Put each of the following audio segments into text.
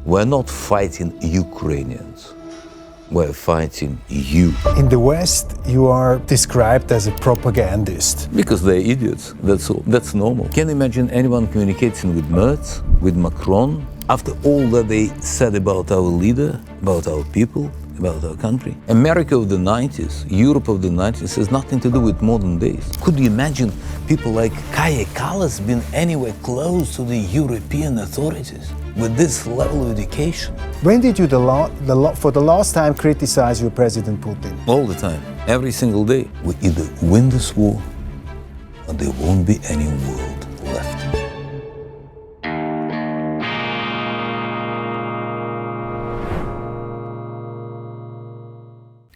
We're not fighting Ukrainians. We're fighting you. In the West, you are described as a propagandist. Because they're idiots, that's all. That's normal. Can you imagine anyone communicating with Merz, with Macron, after all that they said about our leader, about our people, about our country? America of the 90s, Europe of the 90s has nothing to do with modern days. Could you imagine people like Kaja Kallas being anywhere close to the European authorities with this level of education? When did you for the last time criticize your President Putin? All the time, every single day. We either win this war or there won't be any world left.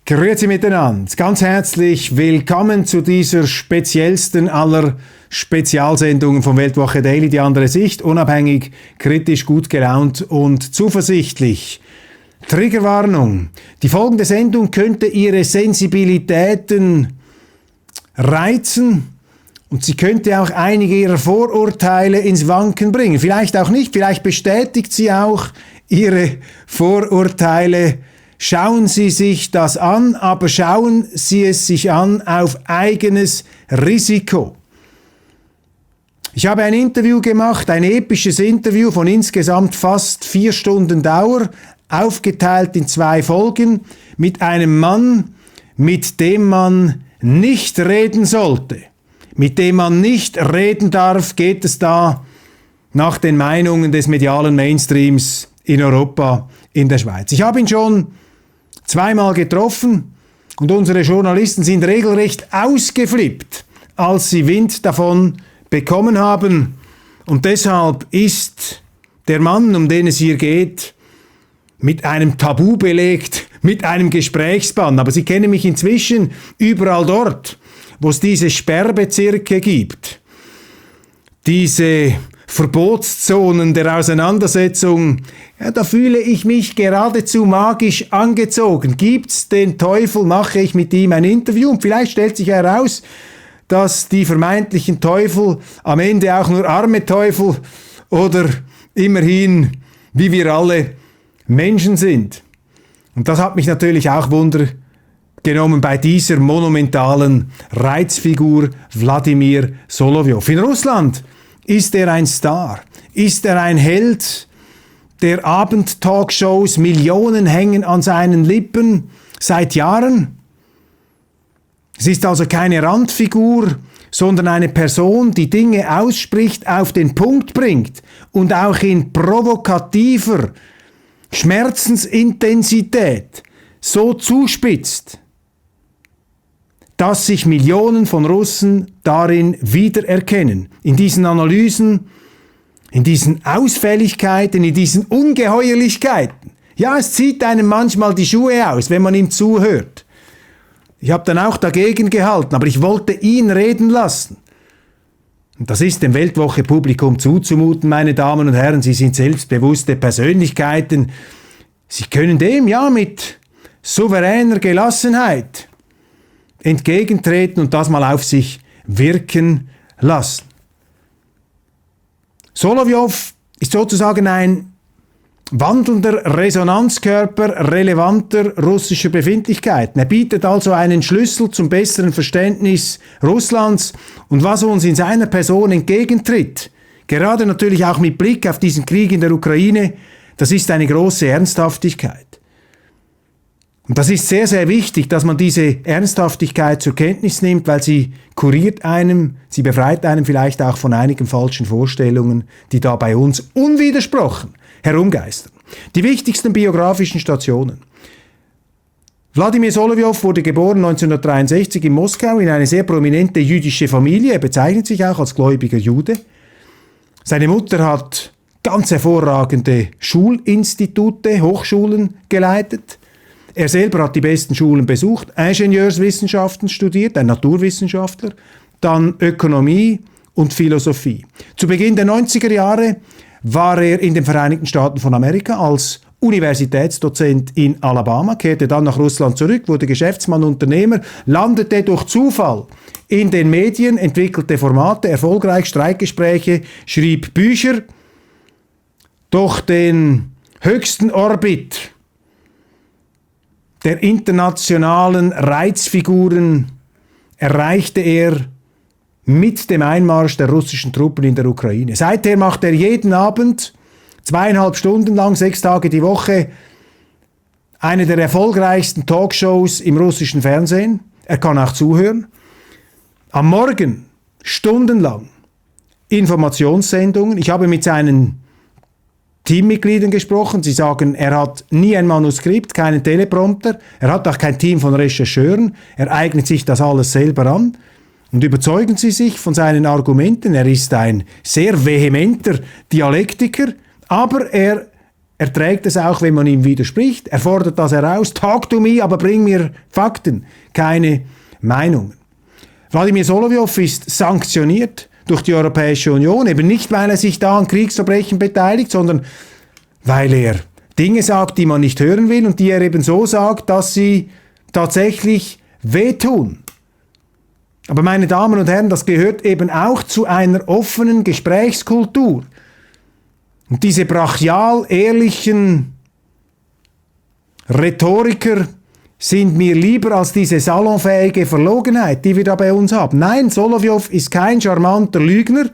Grüezi miteinander, ganz herzlich willkommen zu dieser speziellsten aller Spezialsendungen von Weltwoche Daily, die andere Sicht, unabhängig, kritisch, gut gelaunt und zuversichtlich. Triggerwarnung, die folgende Sendung könnte Ihre Sensibilitäten reizen und sie könnte auch einige Ihrer Vorurteile ins Wanken bringen. Vielleicht auch nicht, vielleicht bestätigt sie auch Ihre Vorurteile. Schauen Sie sich das an, aber schauen Sie es sich an auf eigenes Risiko. Ich habe ein Interview gemacht, ein episches Interview von insgesamt fast 4 Stunden Dauer, aufgeteilt in 2 Folgen, mit einem Mann, mit dem man nicht reden sollte. Mit dem man nicht reden darf, geht es da nach den Meinungen des medialen Mainstreams in Europa, in der Schweiz. Ich habe ihn schon 2-mal getroffen und unsere Journalisten sind regelrecht ausgeflippt, als sie Wind davon bekommen haben. Und deshalb ist der Mann, um den es hier geht, mit einem Tabu belegt, mit einem Gesprächsbann. Aber Sie kennen mich inzwischen überall dort, wo es diese Sperrbezirke gibt, diese Verbotszonen der Auseinandersetzung, ja, da fühle ich mich geradezu magisch angezogen. Gibt's den Teufel, mache ich mit ihm ein Interview und vielleicht stellt sich heraus, dass die vermeintlichen Teufel am Ende auch nur arme Teufel oder immerhin, wie wir alle, Menschen sind. Und das hat mich natürlich auch wundergenommen bei dieser monumentalen Reizfigur Wladimir Solovyov. In Russland ist er ein Star? Ist er ein Held der Abendtalkshows? Millionen hängen an seinen Lippen seit Jahren. Es ist also keine Randfigur, sondern eine Person, die Dinge ausspricht, auf den Punkt bringt und auch in provokativer Schmerzensintensität so zuspitzt, dass sich Millionen von Russen darin wiedererkennen. In diesen Analysen, in diesen Ausfälligkeiten, in diesen Ungeheuerlichkeiten. Ja, es zieht einem manchmal die Schuhe aus, wenn man ihm zuhört. Ich habe dann auch dagegen gehalten, aber ich wollte ihn reden lassen. Und das ist dem Weltwoche-Publikum zuzumuten, meine Damen und Herren. Sie sind selbstbewusste Persönlichkeiten. Sie können dem ja mit souveräner Gelassenheit entgegentreten und das mal auf sich wirken lassen. Solovyov ist sozusagen ein wandelnder Resonanzkörper relevanter russischer Befindlichkeiten. Er bietet also einen Schlüssel zum besseren Verständnis Russlands und was uns in seiner Person entgegentritt, gerade natürlich auch mit Blick auf diesen Krieg in der Ukraine, das ist eine große Ernsthaftigkeit. Und das ist sehr, sehr wichtig, dass man diese Ernsthaftigkeit zur Kenntnis nimmt, weil sie kuriert einem, sie befreit einem vielleicht auch von einigen falschen Vorstellungen, die da bei uns unwidersprochen herumgeistern. Die wichtigsten biografischen Stationen. Wladimir Solovyov wurde geboren 1963 in Moskau in eine sehr prominente jüdische Familie. Er bezeichnet sich auch als gläubiger Jude. Seine Mutter hat ganz hervorragende Schulinstitute, Hochschulen geleitet. Er selber hat die besten Schulen besucht, Ingenieurswissenschaften studiert, ein Naturwissenschaftler, dann Ökonomie und Philosophie. Zu Beginn der 90er Jahre war er in den Vereinigten Staaten von Amerika als Universitätsdozent in Alabama, kehrte dann nach Russland zurück, wurde Geschäftsmann, Unternehmer, landete durch Zufall in den Medien, entwickelte Formate, erfolgreich Streitgespräche, schrieb Bücher. Doch den höchsten Orbit der internationalen Reizfiguren erreichte er mit dem Einmarsch der russischen Truppen in der Ukraine. Seither macht er jeden Abend 2,5 Stunden lang, 6 Tage die Woche, eine der erfolgreichsten Talkshows im russischen Fernsehen. Er kann auch zuhören. Am Morgen stundenlang Informationssendungen. Ich habe mit seinen Teammitgliedern gesprochen. Sie sagen, er hat nie ein Manuskript, keinen Teleprompter. Er hat auch kein Team von Rechercheuren. Er eignet sich das alles selber an. Und überzeugen Sie sich von seinen Argumenten. Er ist ein sehr vehementer Dialektiker, aber er trägt es auch, wenn man ihm widerspricht. Er fordert das heraus. Talk to me, aber bring mir Fakten, keine Meinungen. Vladimir Solovyov ist sanktioniert durch die Europäische Union, eben nicht, weil er sich da an Kriegsverbrechen beteiligt, sondern weil er Dinge sagt, die man nicht hören will und die er eben so sagt, dass sie tatsächlich wehtun. Aber meine Damen und Herren, das gehört eben auch zu einer offenen Gesprächskultur. Und diese brachial ehrlichen Rhetoriker sind mir lieber als diese salonfähige Verlogenheit, die wir da bei uns haben. Nein, Solovyov ist kein charmanter Lügner,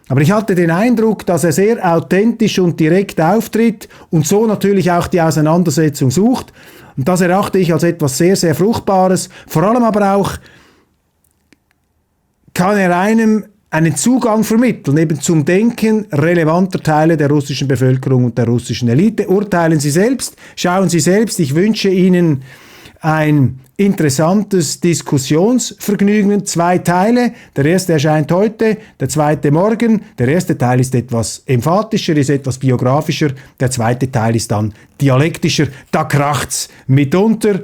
aber ich hatte den Eindruck, dass er sehr authentisch und direkt auftritt und so natürlich auch die Auseinandersetzung sucht. Und das erachte ich als etwas sehr, sehr Fruchtbares. Vor allem aber auch kann er einem einen Zugang vermitteln, eben zum Denken relevanter Teile der russischen Bevölkerung und der russischen Elite. Urteilen Sie selbst, schauen Sie selbst. Ich wünsche Ihnen ein interessantes Diskussionsvergnügen. 2 Teile. Der erste erscheint heute, der zweite morgen. Der erste Teil ist etwas emphatischer, ist etwas biografischer. Der zweite Teil ist dann dialektischer. Da kracht's mitunter.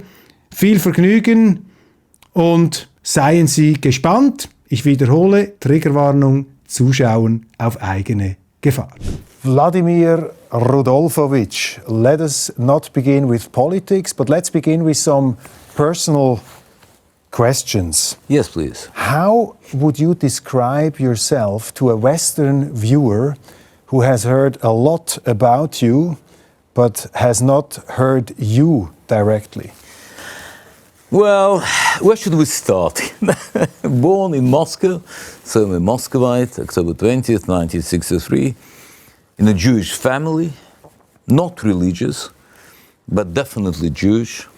Viel Vergnügen und seien Sie gespannt. Ich wiederhole, Triggerwarnung, zuschauen auf eigene Gefahr. Vladimir Rudolfovich, let us not begin with politics, but let's begin with some personal questions. Yes, please. How would you describe yourself to a Western viewer who has heard a lot about you, but has not heard you directly? Well, where should we start? Born in Moscow, so I'm a Muscovite, October 20th, 1963, in a Jewish family, not religious, but definitely Jewish,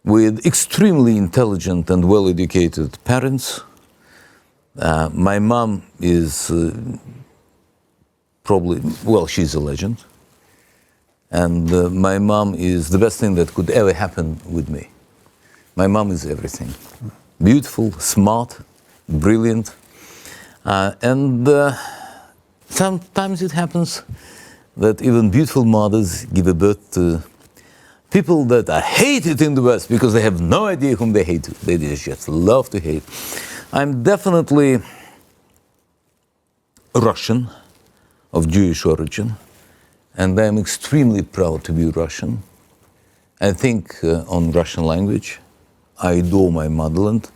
with extremely intelligent and well-educated parents. My mom is she's a legend. And my mom is the best thing that could ever happen with me. My mom is everything. Beautiful, smart, brilliant. And sometimes it happens that even beautiful mothers give birth to people that are hated in the West because they have no idea whom they hate. They just love to hate. I'm definitely Russian, of Jewish origin, and I'm extremely proud to be Russian. I think on Russian language. I adore my motherland.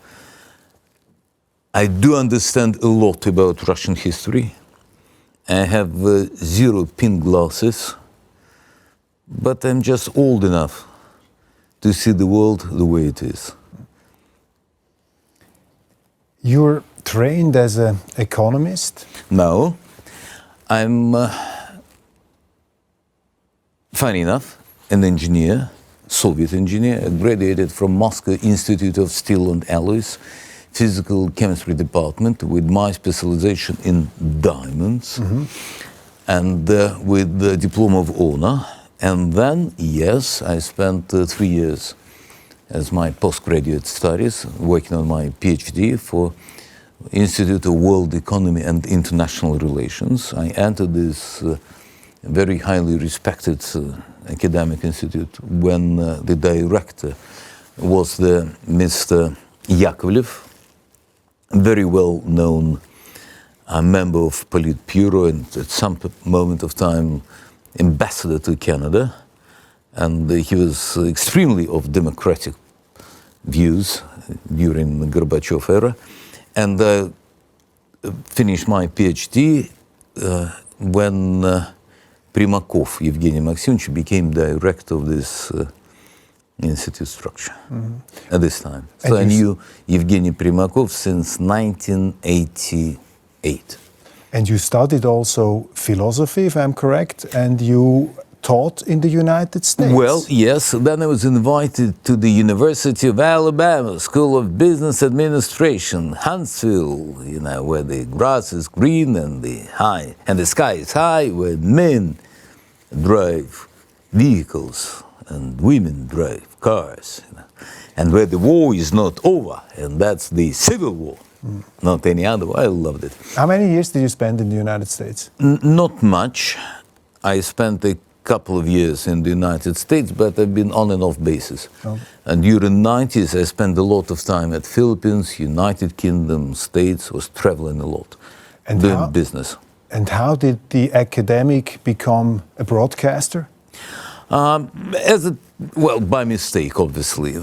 I do understand a lot about Russian history. I have 0 pink glasses, but I'm just old enough to see the world the way it is. You're trained as an economist? No, I'm, funny enough, an engineer. Soviet engineer. I graduated from Moscow Institute of Steel and Alloys, Physical Chemistry Department, with my specialization in diamonds, and with the Diploma of Honor. And then, yes, I spent 3 years as my postgraduate studies, working on my PhD for Institute of World Economy and International Relations. I entered this very highly respected academic institute when the director was the Mr. Yakovlev, a very well-known member of Politburo and at some moment of time ambassador to Canada. And he was extremely of democratic views during the Gorbachev era. And finished my PhD when Primakov Evgeny Maximovich became director of this institute structure at this time. And So I you knew Evgeny Primakov since 1988. And you studied also philosophy, if I'm correct, and you taught in the United States. Well, yes. Then I was invited to the University of Alabama School of Business Administration, Huntsville, where the grass is green and the sky is high, where men drive vehicles and women drive cars, and where the war is not over, and that's the Civil War, not any other war. I loved it. How many years did you spend in the United States? Not much. I spent a couple of years in the United States, but I've been on and off basis. Oh. And during the 90s, I spent a lot of time at Philippines, United Kingdom, States, was traveling a lot, And doing how- business. And how did the academic become a broadcaster? By mistake, obviously,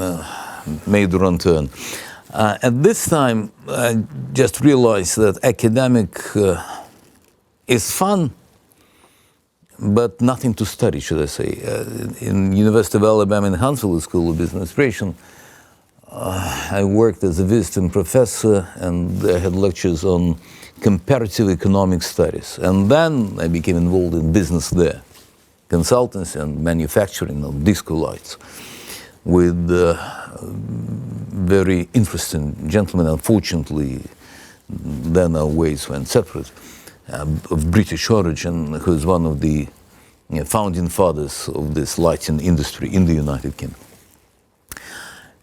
made the wrong turn. At this time, I just realized that academic is fun, but nothing to study, should I say. In University of Alabama in Huntsville School of Business Administration, I worked as a visiting professor, and I had lectures on comparative economic studies. And then I became involved in business there, consultancy and manufacturing of disco lights, with very interesting gentlemen. Unfortunately, then our ways went separate, of British origin, who is one of the founding fathers of this lighting industry in the United Kingdom.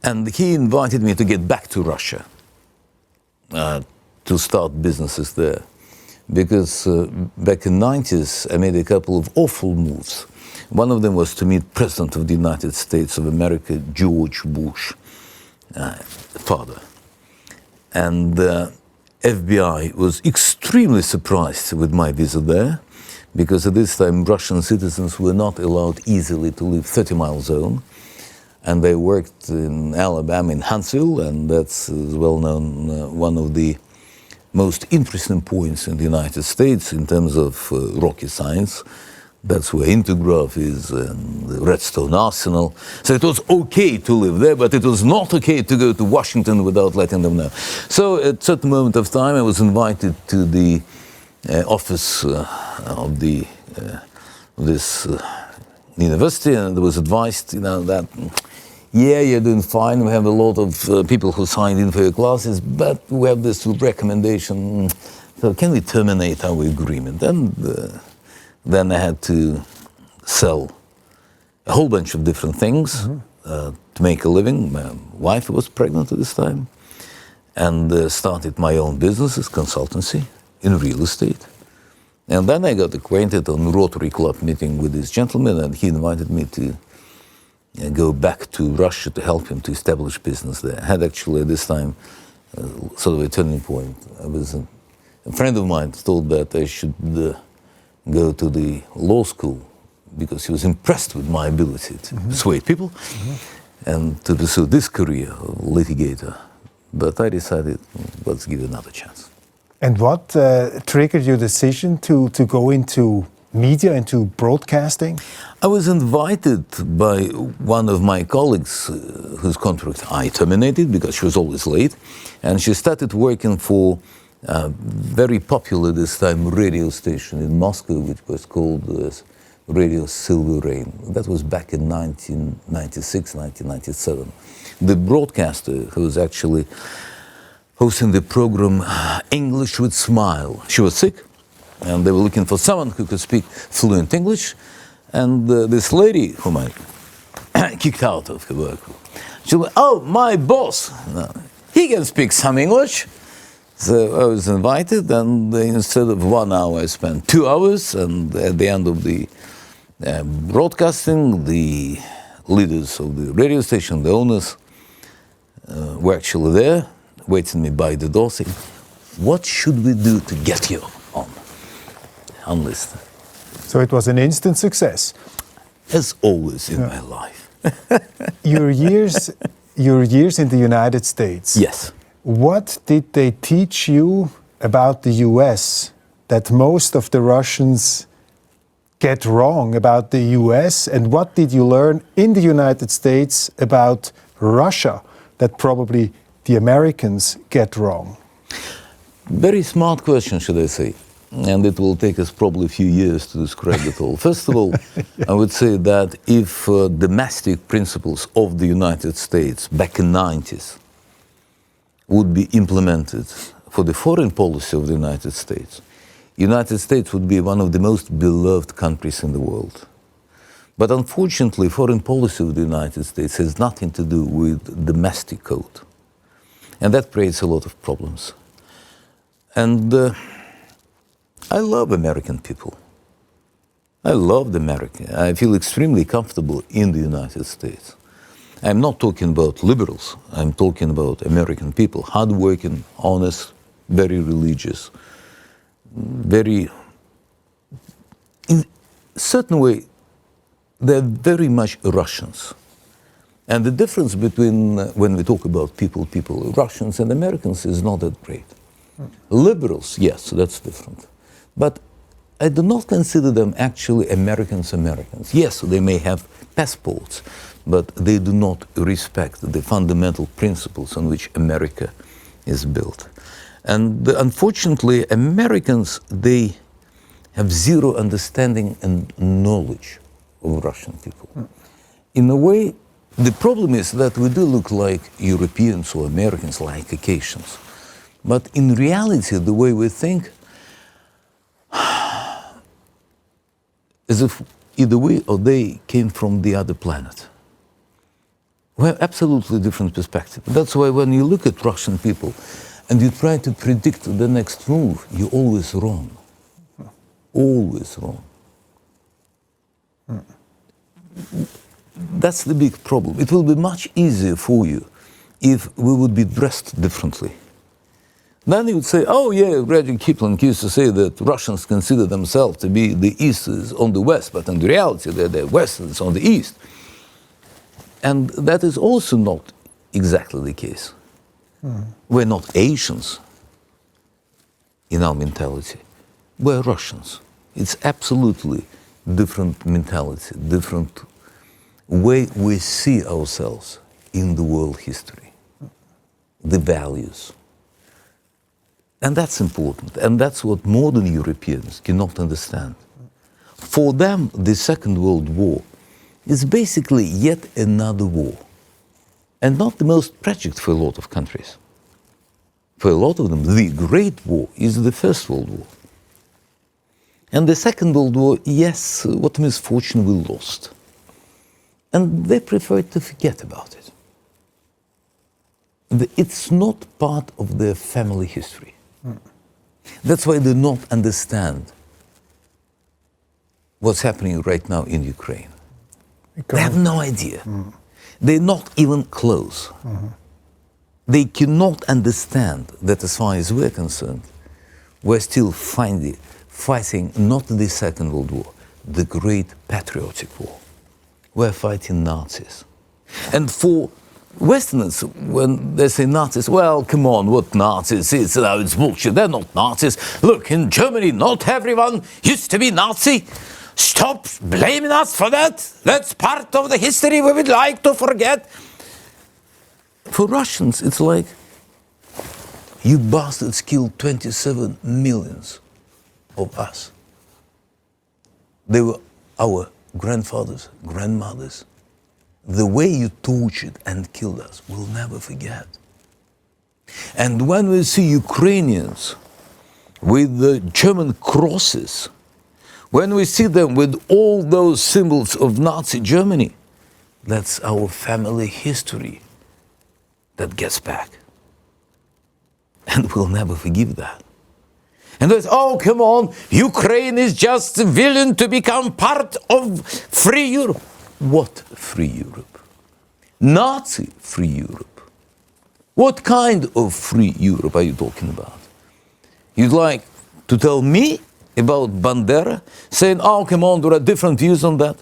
And he invited me to get back to Russia, to start businesses there. Because back in the 90s, I made a couple of awful moves. One of them was to meet President of the United States of America, George Bush, father. And FBI was extremely surprised with my visit there, because at this time Russian citizens were not allowed easily to leave 30-mile zone. And they worked in Alabama, in Huntsville, and that's well known, one of the most interesting points in the United States in terms of rocket science. That's where Intergraph is, and the Redstone Arsenal. So it was okay to live there, but it was not okay to go to Washington without letting them know. So at a certain moment of time, I was invited to the office of this university, and I was advised, that, yeah, you're doing fine. We have a lot of people who signed in for your classes, but we have this recommendation. So can we terminate our agreement? And then I had to sell a whole bunch of different things to make a living. My wife was pregnant at this time, and started my own businesses, consultancy in real estate. And then I got acquainted on Rotary Club meeting with this gentleman, and he invited me to go back to Russia to help him to establish business there. I had actually at this time sort of a turning point. A friend of mine thought that I should go to the law school, because he was impressed with my ability to persuade people and to pursue this career of litigator. But I decided, let's give it another chance. And what triggered your decision to go into media, into broadcasting? I was invited by one of my colleagues whose contract I terminated because she was always late, and she started working for very popular this time radio station in Moscow, which was called Radio Silver Rain. That was back in 1996, 1997. The broadcaster who was actually hosting the program English with Smile, she was sick, and they were looking for someone who could speak fluent English. And this lady, whom I kicked out of her work, she went, "Oh, my boss, he can speak some English." So I was invited, and instead of 1 hour, I spent 2 hours. And at the end of the broadcasting, the leaders of the radio station, the owners, were actually there, waiting me by the door, saying, "What should we do to get you on list?" So it was an instant success. As always in my life. Your years in the United States. Yes. What did they teach you about the US that most of the Russians get wrong about the US, and what did you learn in the United States about Russia that probably the Americans get wrong? Very smart question, should I say. And it will take us probably a few years to describe it all. First of all, I would say that if domestic principles of the United States back in the 90s would be implemented for the foreign policy of the United States would be one of the most beloved countries in the world. But unfortunately, foreign policy of the United States has nothing to do with domestic code. And that creates a lot of problems. And I love American people. I love America. I feel extremely comfortable in the United States. I'm not talking about liberals. I'm talking about American people, hardworking, honest, very religious, very, in a certain way, they're very much Russians. And the difference between, when we talk about people, Russians and Americans is not that great. Liberals, yes, that's different. But I do not consider them actually Americans. Yes, they may have passports, but they do not respect the fundamental principles on which America is built. And unfortunately, Americans, they have zero understanding and knowledge of Russian people. In a way, the problem is that we do look like Europeans or Americans, like Caucasians. But in reality, the way we think, as if either we or they came from the other planet. We have absolutely different perspective. That's why when you look at Russian people and you try to predict the next move, you're always wrong. Always wrong. That's the big problem. It will be much easier for you if we would be dressed differently. Then you would say, oh yeah, Rudyard Kipling used to say that Russians consider themselves to be the Easters on the West, but in reality they're the Westerns on the East. And that is also not exactly the case. We're not Asians in our mentality. We're Russians. It's absolutely different mentality, different way we see ourselves in the world history, the values. And that's important, and that's what modern Europeans cannot understand. For them, the Second World War is basically yet another war, and not the most tragic for a lot of countries. For a lot of them, the Great War is the First World War. And the Second World War, yes, what misfortune we lost. And they prefer to forget about it. It's not part of their family history. That's why they don't understand what's happening right now in Ukraine. They have no idea. They're not even close. They cannot understand that as far as we're concerned, we're still fighting not the Second World War, the Great Patriotic War. We're fighting Nazis. And for Westerners, when they say Nazis, well, come on, what Nazis? It's bullshit, they're not Nazis. Look, in Germany, not everyone used to be Nazi. Stop blaming us for that. That's part of the history we would like to forget. For Russians, it's like, you bastards killed 27 million of us. They were our grandfathers, grandmothers. The way you tortured and killed us, we'll never forget. And when we see Ukrainians with the German crosses, when we see them with all those symbols of Nazi Germany, that's our family history that gets back. And we'll never forgive that. And they say, oh, come on, Ukraine is just willing to become part of free Europe. What free Europe? Nazi free Europe. What kind of free Europe are you talking about? You'd like to tell me about Bandera, saying, oh, come on, there are different views on that?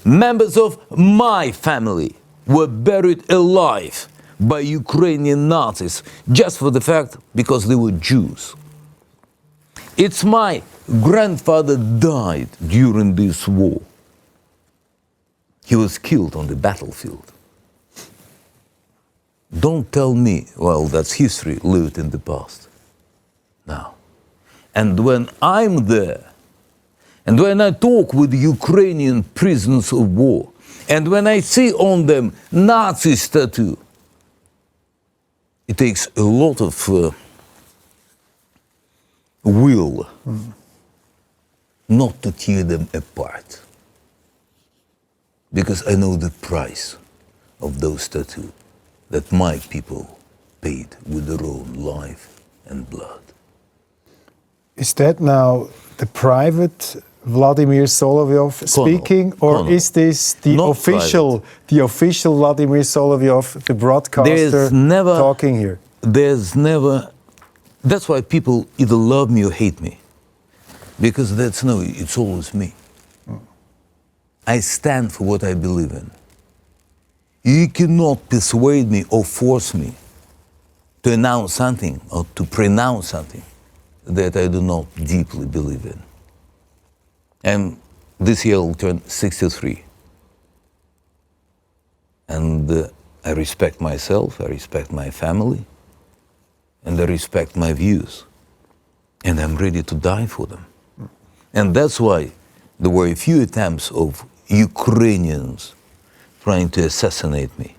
Members of my family were buried alive by Ukrainian Nazis just for the fact because they were Jews. It's my grandfather died during this war. He was killed on the battlefield. Don't tell me, well, that's history lived in the past. No. And when I'm there, and when I talk with Ukrainian prisoners of war, and when I see on them Nazi tattoo, it takes a lot of will not to tear them apart. Because I know the price of those tattoos that my people paid with their own life and blood. Is that now the private Vladimir Solovyov speaking, or is this the official Vladimir Solovyov, the broadcaster, talking here? There's never. That's why people either love me or hate me, because it's always me. I stand for what I believe in. You cannot persuade me or force me to announce something or to pronounce something that I do not deeply believe in. And this year I'll turn 63. And I respect myself, I respect my family, and I respect my views. And I'm ready to die for them. And that's why there were a few attempts of Ukrainians trying to assassinate me.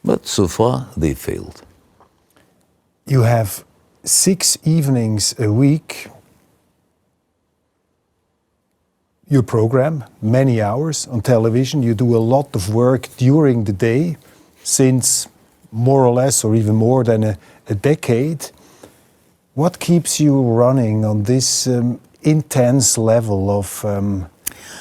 But so far, they failed. You have 6 evenings a week. Your program, many hours on television. You do a lot of work during the day, since more or less, or even more than a decade. What keeps you running on this intense level of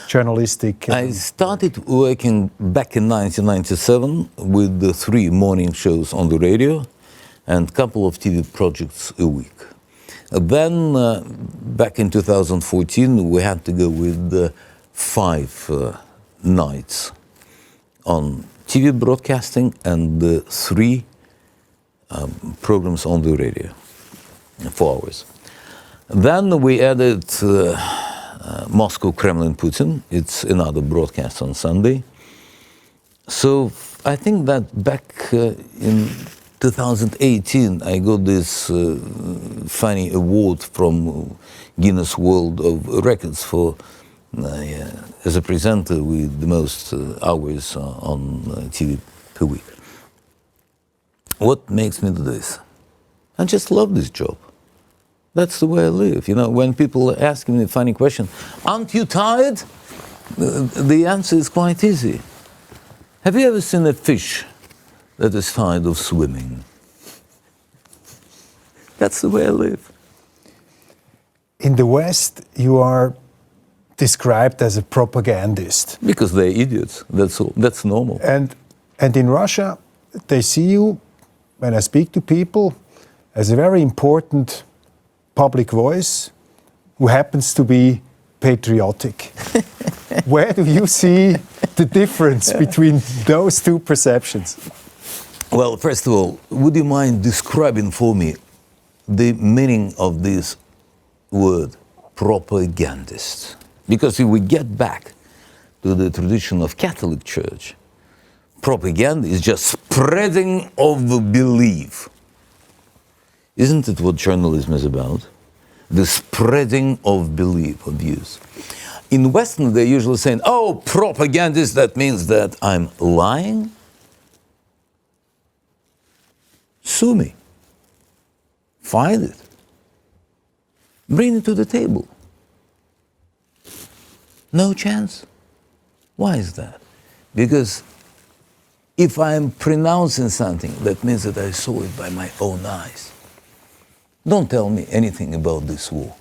journalistic? I started working back in 1997 with the 3 morning shows on the radio and a couple of TV projects a week. Then, back in 2014, we had to go with 5 nights on TV broadcasting and 3 programs on the radio, 4 hours. Then we added Moscow, Kremlin, Putin. It's another broadcast on Sunday. So I think that back in 2018, I got this funny award from Guinness World of Records for as a presenter with the most hours on TV per week. What makes me do this? I just love this job. That's the way I live. You know, when people ask me a funny question, aren't you tired? The answer is quite easy. Have you ever seen a fish that is tired of swimming? That's the way I live. In the West, you are described as a propagandist. Because they're idiots. That's all. That's normal. And in Russia, they see you, when I speak to people, as a very important public voice who happens to be patriotic. Where do you see the difference between those 2 perceptions? Well, first of all, would you mind describing for me the meaning of this word, propagandist? Because if we get back to the tradition of Catholic Church, propaganda is just spreading of belief. Isn't it what journalism is about? The spreading of belief, of views. In Western, they're usually saying, oh, propagandist, that means that I'm lying. Sue me. Find it. Bring it to the table. No chance. Why is that? Because if I'm pronouncing something, that means that I saw it by my own eyes. Don't tell me anything about this war.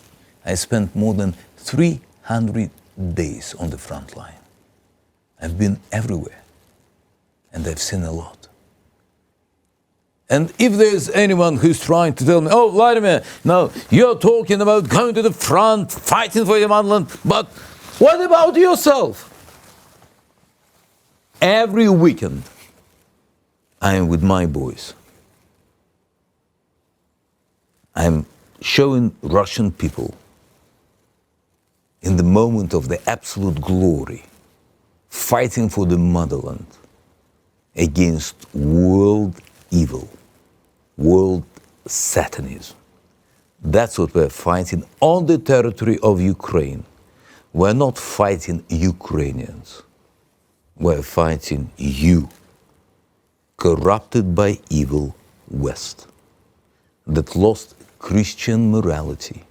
I spent more than 300 days on the front line. I've been everywhere, and I've seen a lot. And if there's anyone who's trying to tell me, oh, Vladimir, no, you're talking about going to the front, fighting for your motherland, but what about yourself? Every weekend, I am with my boys. I'm showing Russian people in the moment of the absolute glory, fighting for the motherland against world evil, world Satanism. That's what we're fighting on the territory of Ukraine. We're not fighting Ukrainians. We're fighting you, corrupted by evil West, that lost Christian morality,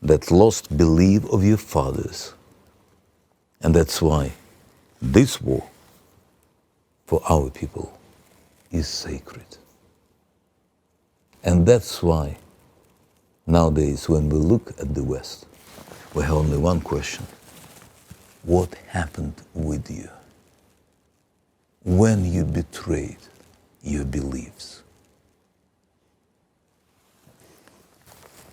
that lost belief of your fathers. And that's why this war for our people is sacred. And that's why nowadays when we look at the West, we have only one question. What happened with you when you betrayed your beliefs?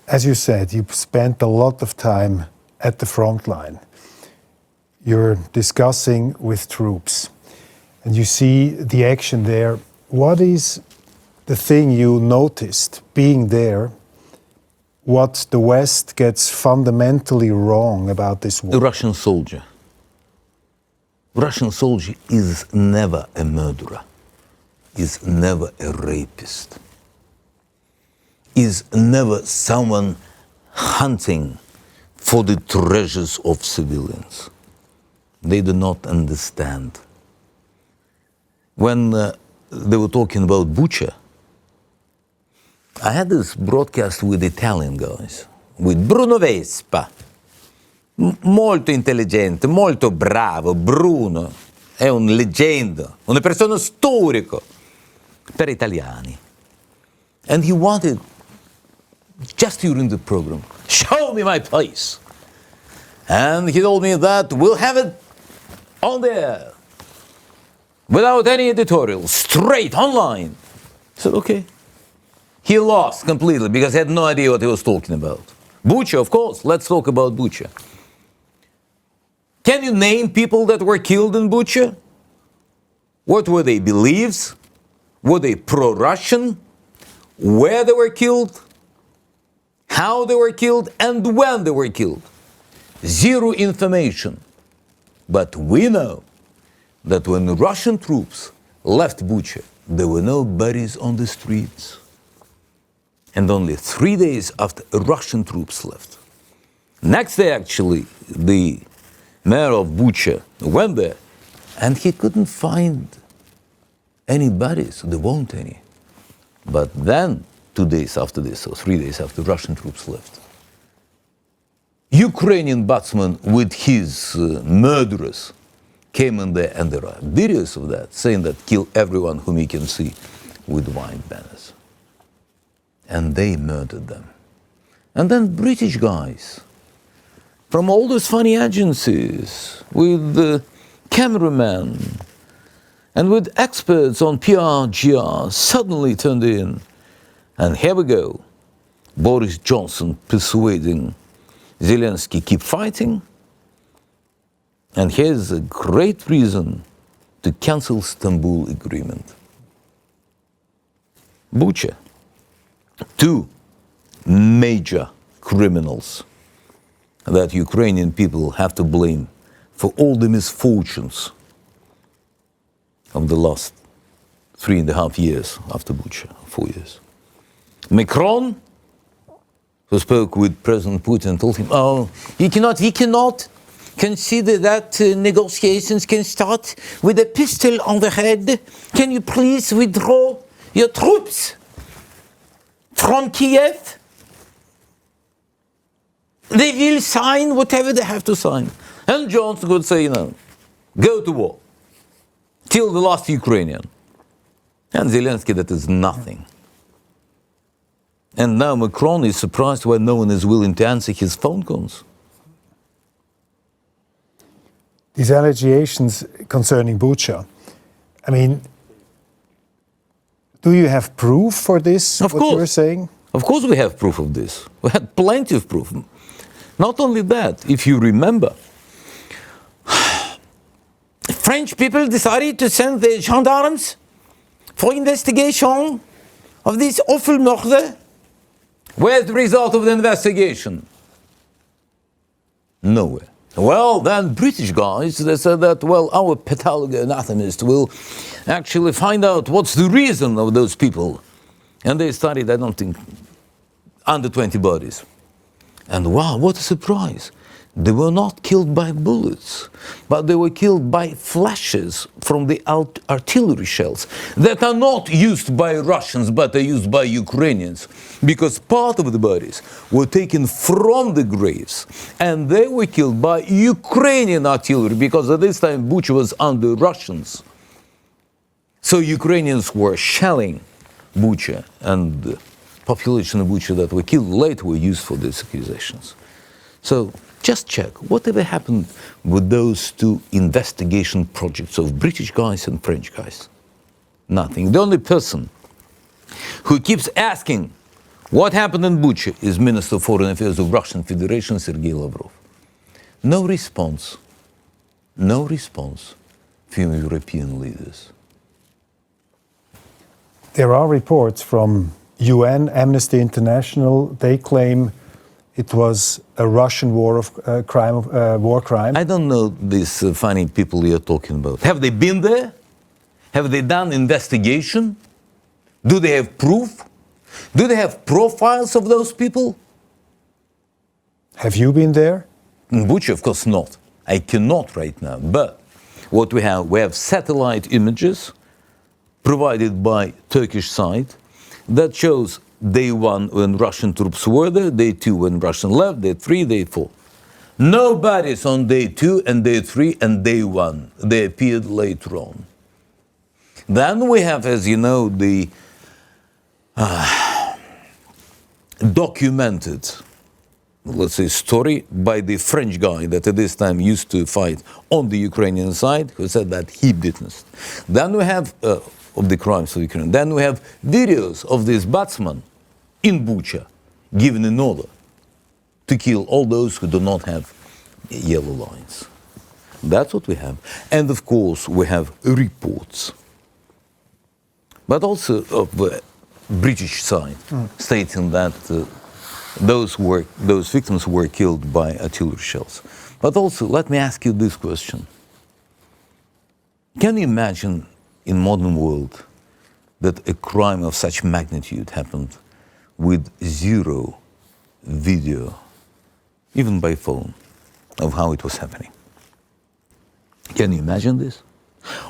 As you said, you spent a lot of time at the front line. You're discussing with troops, and you see the action there. What is the thing you noticed being there, what the West gets fundamentally wrong about this war? The Russian soldier. Russian soldier is never a murderer, is never a rapist, is never someone hunting for the treasures of civilians. They do not understand. When they were talking about Bucha, I had this broadcast with Italian guys, with Bruno Vespa. Molto intelligente, molto bravo. Bruno è un leggenda, una persona storica per italiani. And he wanted, just during the program, show me my place. And he told me that we'll have it on there, without any editorial, straight online. I said, okay. He lost completely because he had no idea what he was talking about. Bucha, of course, let's talk about Bucha. Can you name people that were killed in Bucha? What were their beliefs? Were they pro-Russian? Where they were killed? How they were killed? And when they were killed? Zero information. But we know that when the Russian troops left Bucha, there were no bodies on the streets. And only 3 days after Russian troops left. Next day, actually, the mayor of Bucha went there, and he couldn't find any bodies. There weren't any. But then, 2 days after this, or 3 days after Russian troops left, Ukrainian batsman with his murderers came in there, and there are videos of that, saying that kill everyone whom you can see with white banners. And they murdered them. And then British guys from all those funny agencies with the cameramen and with experts on PR, GR suddenly turned in. And here we go. Boris Johnson persuading Zelensky keep fighting. And here's a great reason to cancel Istanbul Agreement. Bucha. 2 major criminals that Ukrainian people have to blame for all the misfortunes of the last 3.5 years after Bucha, 4 years. Macron, who spoke with President Putin, told him, oh, we cannot consider that negotiations can start with a pistol on the head. Can you please withdraw your troops from Kiev? They will sign whatever they have to sign. And Johnson would say, go to war. Kill the last Ukrainian. And Zelensky, that is nothing. And now Macron is surprised why no one is willing to answer his phone calls. These allegations concerning Bucha, I mean, do you have proof for this, of what course. you were saying? Of course we have proof of this. We had plenty of proof. Not only that, if you remember, French people decided to send the gendarmes for investigation of this awful murder. Where's the result of the investigation? Nowhere. Well, then British guys, they said that, well, our pathologoanatomist will actually find out what's the reason of those people. And they studied, I don't think, under 20 bodies. And wow, what a surprise. They were not killed by bullets, but they were killed by flashes from the artillery shells that are not used by Russians, but are used by Ukrainians, because part of the bodies were taken from the graves, and they were killed by Ukrainian artillery, because at this time Bucha was under Russians. So Ukrainians were shelling Bucha, and the population of Bucha that were killed later were used for these accusations. So just check, whatever happened with those two investigation projects of British guys and French guys? Nothing. The only person who keeps asking what happened in Bucha is Minister of Foreign Affairs of Russian Federation, Sergei Lavrov. No response from European leaders. There are reports from UN, Amnesty International. They claim it was a Russian war crime. I don't know these funny people you're talking about. Have they been there? Have they done investigation? Do they have proof? Do they have profiles of those people? Have you been there? In Bucha, of course not. I cannot right now. But what we have satellite images provided by Turkish side that shows day 1 when Russian troops were there, day 2 when Russian left, day 3, day 4. No bodies on day 2 and day 3 and day 1. They appeared later on. Then we have, as you know, the documented, let's say, story by the French guy that at this time used to fight on the Ukrainian side, who said that he witnessed. Then we have of the crimes of Ukraine. Then we have videos of this batsman in Bucha given an order to kill all those who do not have yellow lines. That's what we have. And of course we have reports, but also of the British side stating that those victims were killed by artillery shells. But also, let me ask you this question. Can you imagine in modern world that a crime of such magnitude happened with zero video, even by phone, of how it was happening? Can you imagine this?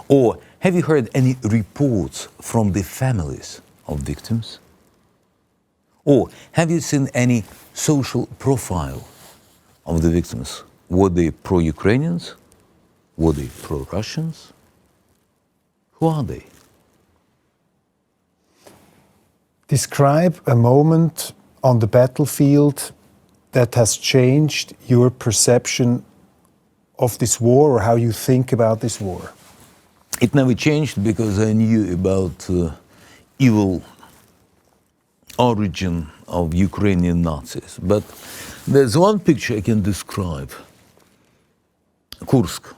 Or have you heard any reports from the families of victims? Or have you seen any social profile of the victims? Were they pro-Ukrainians? Were they pro-Russians? Who are they? Describe a moment on the battlefield that has changed your perception of this war, or how you think about this war. It never changed because I knew about evil origin of Ukrainian Nazis. But there's one picture I can describe. Kursk,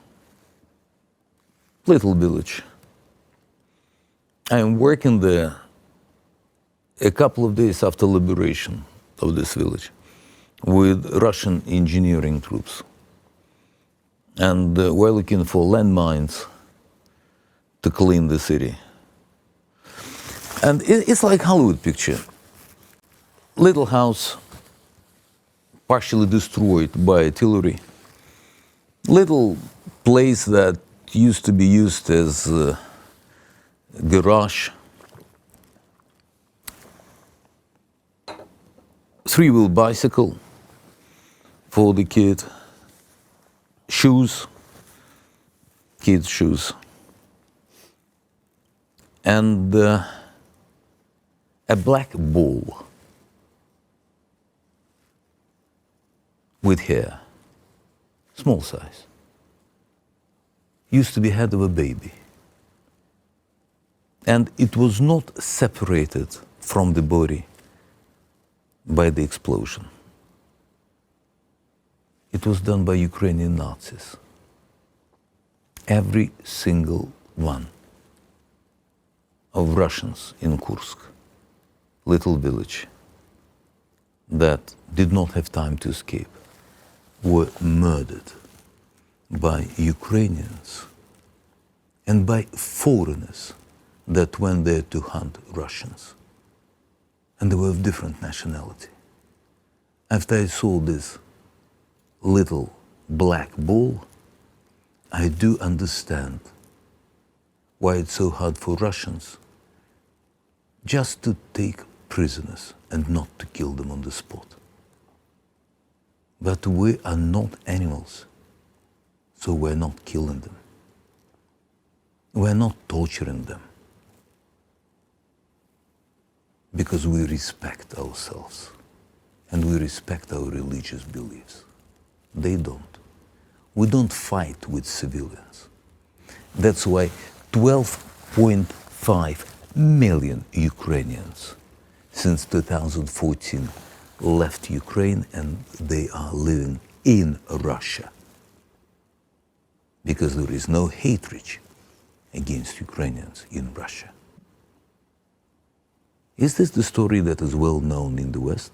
little village. I am working there a couple of days after liberation of this village with Russian engineering troops. And we're looking for landmines to clean the city. And it's like Hollywood picture. Little house, partially destroyed by artillery. Little place that used to be used as a garage. Three-wheel bicycle for the kid. Shoes, kids' shoes. And a black ball with hair, small size. Used to be head of a baby. And it was not separated from the body by the explosion. It was done by Ukrainian Nazis. Every single one of Russians in Kursk, little village, that did not have time to escape, were murdered by Ukrainians and by foreigners that went there to hunt Russians. And they were of different nationality. After I saw this little black ball, I do understand why it's so hard for Russians just to take prisoners and not to kill them on the spot. But we are not animals, so we're not killing them. We're not torturing them, because we respect ourselves and we respect our religious beliefs. They don't. We don't fight with civilians. That's why 12.5 million Ukrainians since 2014 left Ukraine and they are living in Russia, because there is no hatred against Ukrainians in Russia. Is this the story that is well known in the West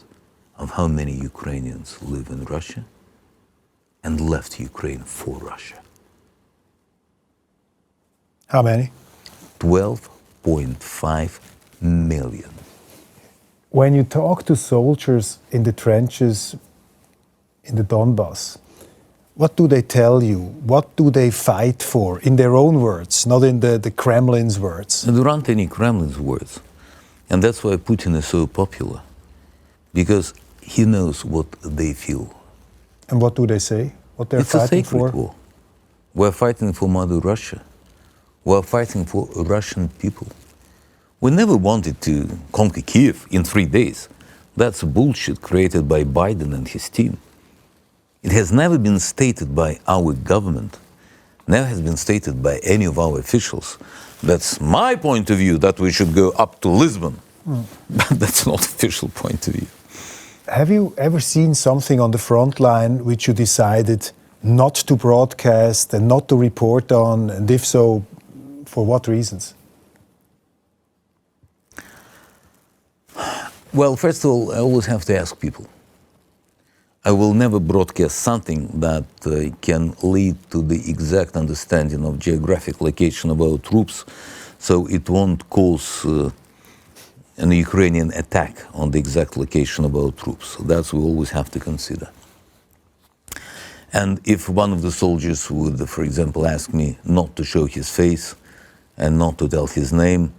of how many Ukrainians live in Russia and left Ukraine for Russia? How many? 12.5 million. When you talk to soldiers in the trenches in the Donbass, what do they tell you? What do they fight for in their own words, not in the Kremlin's words? And there aren't any Kremlin's words. And that's why Putin is so popular, because he knows what they feel. And what do they say? What they're It's fighting a sacred for? war. We're fighting for Mother Russia. We're fighting for Russian people. We never wanted to conquer Kiev in 3 days. That's bullshit created by Biden and his team. It has never been stated by our government, never has been stated by any of our officials. That's my point of view, that we should go up to Lisbon. But that's not official point of view. Have you ever seen something on the front line which you decided not to broadcast and not to report on? And if so, for what reasons? Well, first of all, I always have to ask people. I will never broadcast something that can lead to the exact understanding of geographic location of our troops, so it won't cause an Ukrainian attack on the exact location of our troops. So that's what we always have to consider. And if one of the soldiers would, for example, ask me not to show his face and not to tell his name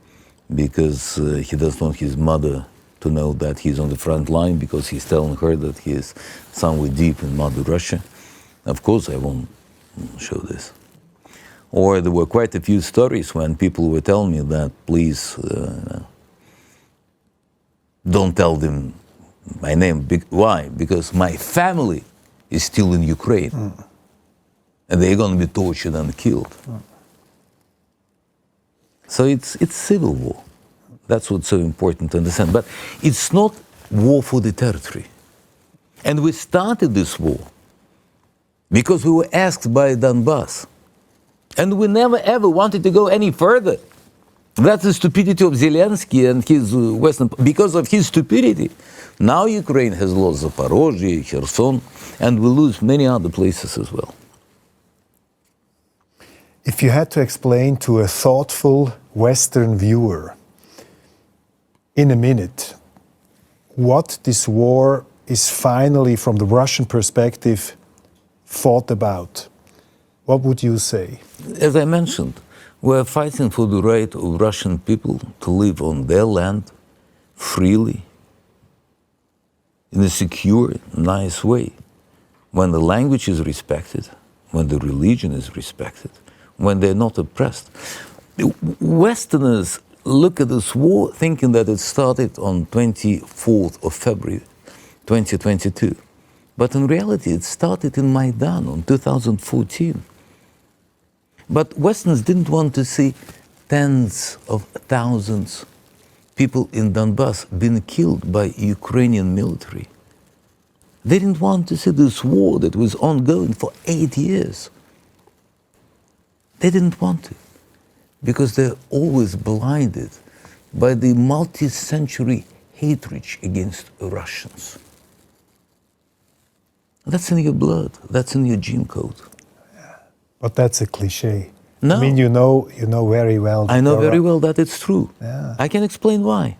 because he doesn't want his mother to know that he's on the front line, because he's telling her that he is somewhere deep in Mother Russia, of course I won't show this. Or there were quite a few stories when people were telling me that, please don't tell them my name. Why? Because my family is still in Ukraine, and they're going to be tortured and killed. So it's civil war. That's what's so important to understand. But it's not war for the territory. And we started this war because we were asked by Donbass. And we never ever wanted to go any further. That's the stupidity of Zelensky and his Western... Because of his stupidity, now Ukraine has lost Zaporozhye, Kherson, and will lose many other places as well. If you had to explain to a thoughtful Western viewer in a minute what this war is finally, from the Russian perspective, fought about, what would you say? As I mentioned, we're fighting for the right of Russian people to live on their land freely, in a secure, nice way, when the language is respected, when the religion is respected, when they're not oppressed. Westerners look at this war thinking that it started on 24th of February 2022. But in reality, it started in Maidan in 2014. But Westerners didn't want to see tens of thousands people in Donbass being killed by Ukrainian military. They didn't want to see this war that was ongoing for 8 years. They didn't want it, because they're always blinded by the multi-century hatred against Russians. That's in your blood. That's in your gene code. But that's a cliche. No. I mean, you know very well. I know very well that it's true. Yeah. I can explain why.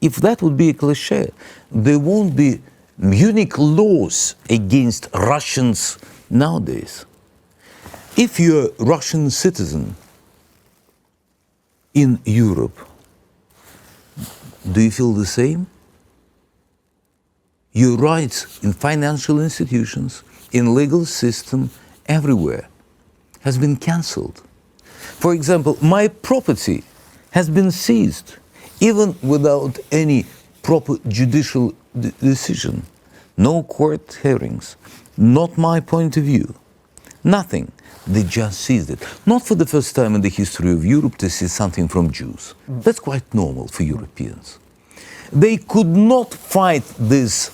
If that would be a cliche, there won't be unique laws against Russians nowadays. If you're a Russian citizen in Europe, do you feel the same? Your rights in financial institutions, in legal system, everywhere, has been cancelled. For example, my property has been seized, even without any proper judicial decision. No court hearings, not my point of view, nothing. They just seized it. Not for the first time in the history of Europe to seize something from Jews. That's quite normal for Europeans. They could not fight this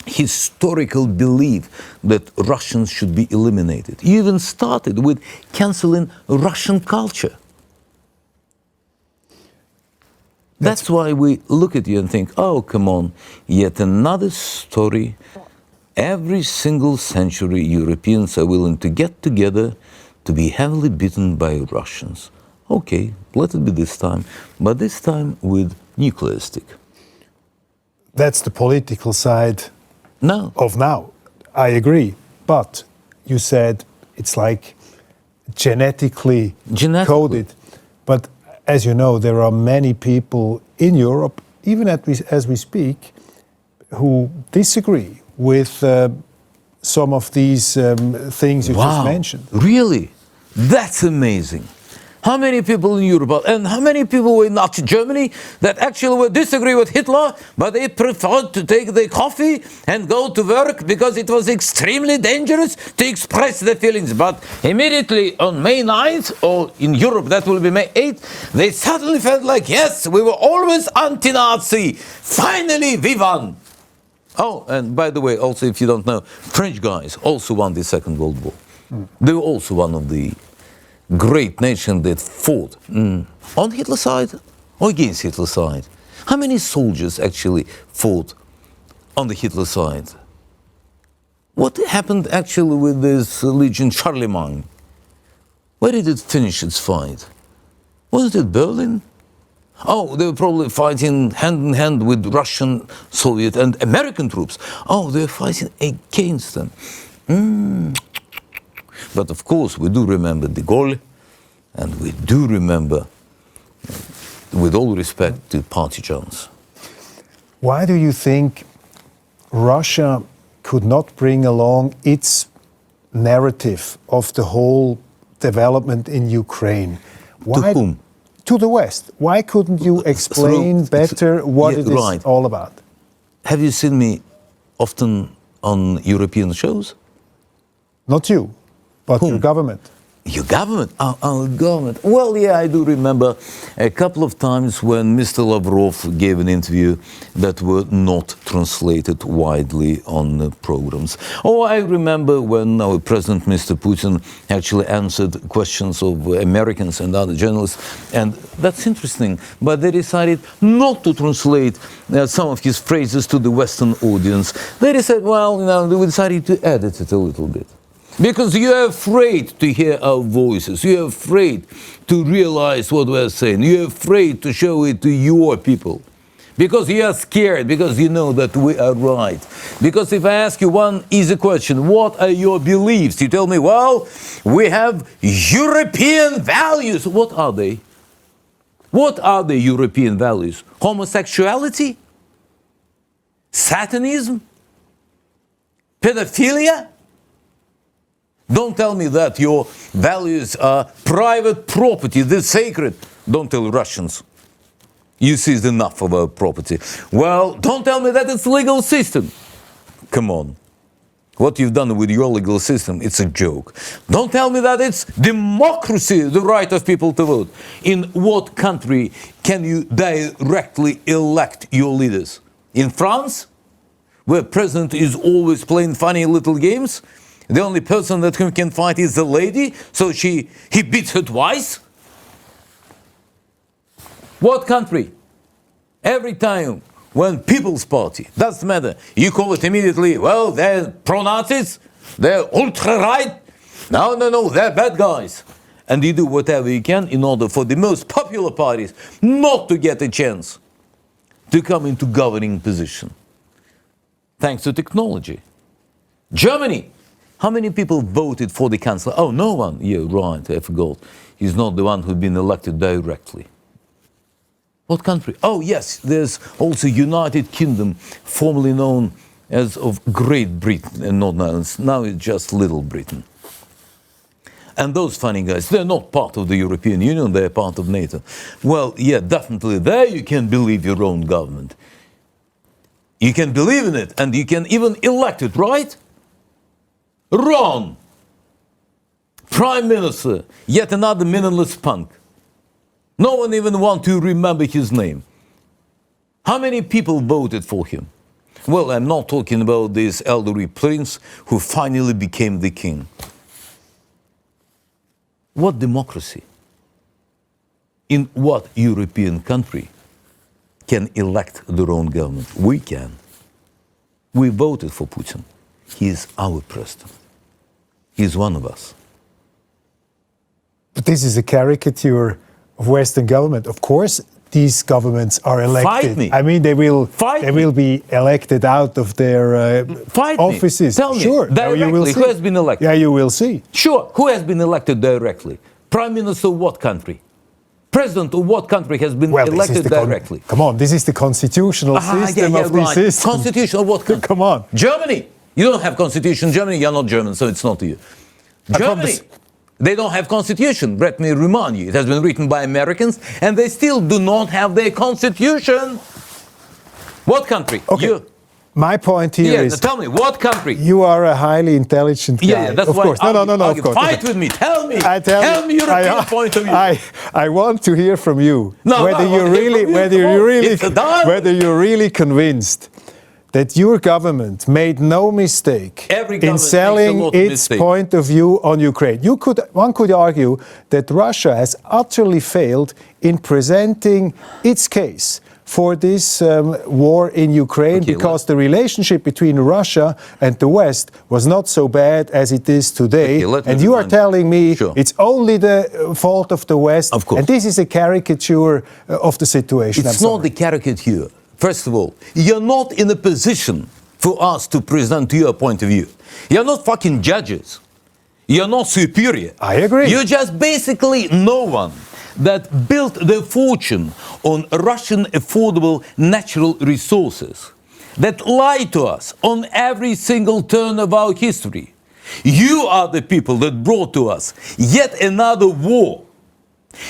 historical belief that Russians should be eliminated. You even started with canceling Russian culture. That's why we look at you and think, oh, come on, yet another story. Every single century, Europeans are willing to get together to be heavily beaten by Russians. Okay, let it be this time, but this time with nuclear stick. That's the political side No. of now. I agree. But you said it's like genetically coded. But as you know, there are many people in Europe, even as we speak, who disagree with some of these things you just mentioned. Really? That's amazing. How many people in Europe and how many people were in Nazi Germany that actually would disagree with Hitler, but they preferred to take their coffee and go to work because it was extremely dangerous to express their feelings. But immediately on May 9th, or in Europe that will be May 8th, they suddenly felt like, yes, we were always anti-Nazi. Finally, we won. Oh, and by the way, also if you don't know, French guys also won the Second World War. They were also one of the great nation that fought on Hitler's side or against Hitler's side. How many soldiers actually fought on the Hitler side? What happened actually with this Legion Charlemagne? Where did it finish its fight? Wasn't it Berlin? Oh, they were probably fighting hand in hand with Russian, Soviet and American troops. Oh, they were fighting against them. But of course, we do remember de Gaulle, and we do remember, with all respect to partisans. Why do you think Russia could not bring along its narrative of the whole development in Ukraine? Why, to whom? To the West. Why couldn't you explain better what it is all about? Have you seen me often on European shows? Not you. But your government. Your government? Our government. Well, yeah, I do remember a couple of times when Mr. Lavrov gave an interview that were not translated widely on the programs. Oh, I remember when our President, Mr. Putin, actually answered questions of Americans and other journalists, and that's interesting, but they decided not to translate some of his phrases to the Western audience. They decided, well, they decided to edit it a little bit. Because you're afraid to hear our voices. You're afraid to realize what we're saying. You're afraid to show it to your people. Because you are scared, because you know that we are right. Because if I ask you one easy question, what are your beliefs? You tell me, well, we have European values. What are they? What are the European values? Homosexuality? Satanism? Pedophilia? Don't tell me that your values are private property, they're sacred. Don't tell Russians. You seized enough of our property. Well, don't tell me that it's legal system. Come on. What you've done with your legal system, it's a joke. Don't tell me that it's democracy, the right of people to vote. In what country can you directly elect your leaders? In France, where president is always playing funny little games? The only person that can fight is the lady, so he beats her twice? What country? Every time when People's Party, doesn't matter, you call it immediately, well, they're pro-Nazis, they're ultra-right, no, they're bad guys. And you do whatever you can in order for the most popular parties not to get a chance to come into governing position. Thanks to technology. Germany, how many people voted for the chancellor? Oh, no one. Yeah, right, I forgot. He's not the one who's been elected directly. What country? Oh, yes, there's also United Kingdom, formerly known as of Great Britain and Northern Ireland. Now it's just Little Britain. And those funny guys, they're not part of the European Union, they're part of NATO. Well, yeah, definitely there you can believe your own government. You can believe in it and you can even elect it, right? Wrong! Prime Minister, yet another meaningless punk. No one even wants to remember his name. How many people voted for him? Well, I'm not talking about this elderly prince who finally became the king. What democracy? In what European country can elect their own government? We can. We voted for Putin. He is our president. He is one of us. But this is a caricature of Western government. Of course, these governments are elected. Fight me. I mean, they will Fight me. be elected out of their offices. Tell me, sure, directly, you will see. who has been elected? Yeah, you will see. Sure, who has been elected directly? Prime Minister of what country? President of what country has been elected directly? Come on, this is the constitutional system of this system. Constitution of what country? Come on. Germany. You don't have constitution in Germany, you're not German, so it's not to you. Germany. They don't have constitution. Let me remind you, it has been written by Americans, and they still do not have their constitution. What country? Okay. My point here is... tell me, what country? You are a highly intelligent guy. Yeah, that's of why course. No, of course. Fight with me. Tell me. Tell me European point of view. I want to hear from you whether you're really convinced that your government made no mistake in selling its point of view on Ukraine. One could argue that Russia has utterly failed in presenting its case for this war in Ukraine because the relationship between Russia and the West was not so bad as it is today. And you are telling me it's only the fault of the West. Of course. And this is a caricature of the situation. It's not the caricature. First of all, you're not in a position for us to present your point of view. You're not fucking judges. You're not superior. I agree. You're just basically no one that built their fortune on Russian affordable natural resources, that lied to us on every single turn of our history. You are the people that brought to us yet another war.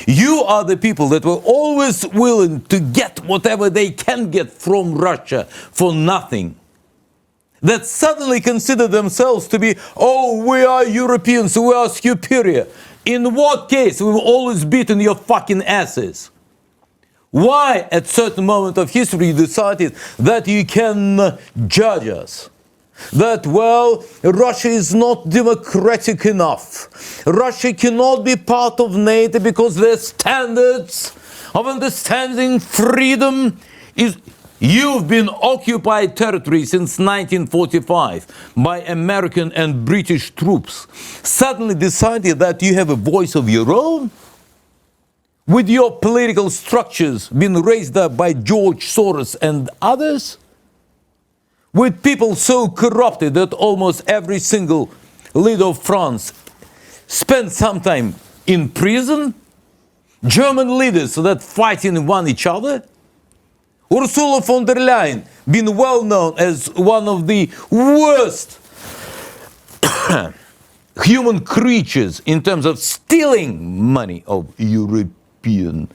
You are the people that were always willing to get whatever they can get from Russia for nothing. That suddenly consider themselves to be, oh, we are Europeans, we are superior. In what case? We've always beaten your fucking asses. Why at certain moment of history you decided that you can judge us? That, well, Russia is not democratic enough. Russia cannot be part of NATO because their standards of understanding freedom is... You've been occupied territory since 1945 by American and British troops. Suddenly decided that you have a voice of your own? With your political structures being raised up by George Soros and others? With people so corrupted that almost every single leader of France spent some time in prison? German leaders that fighting one each other? Ursula von der Leyen, been well known as one of the worst human creatures in terms of stealing money of European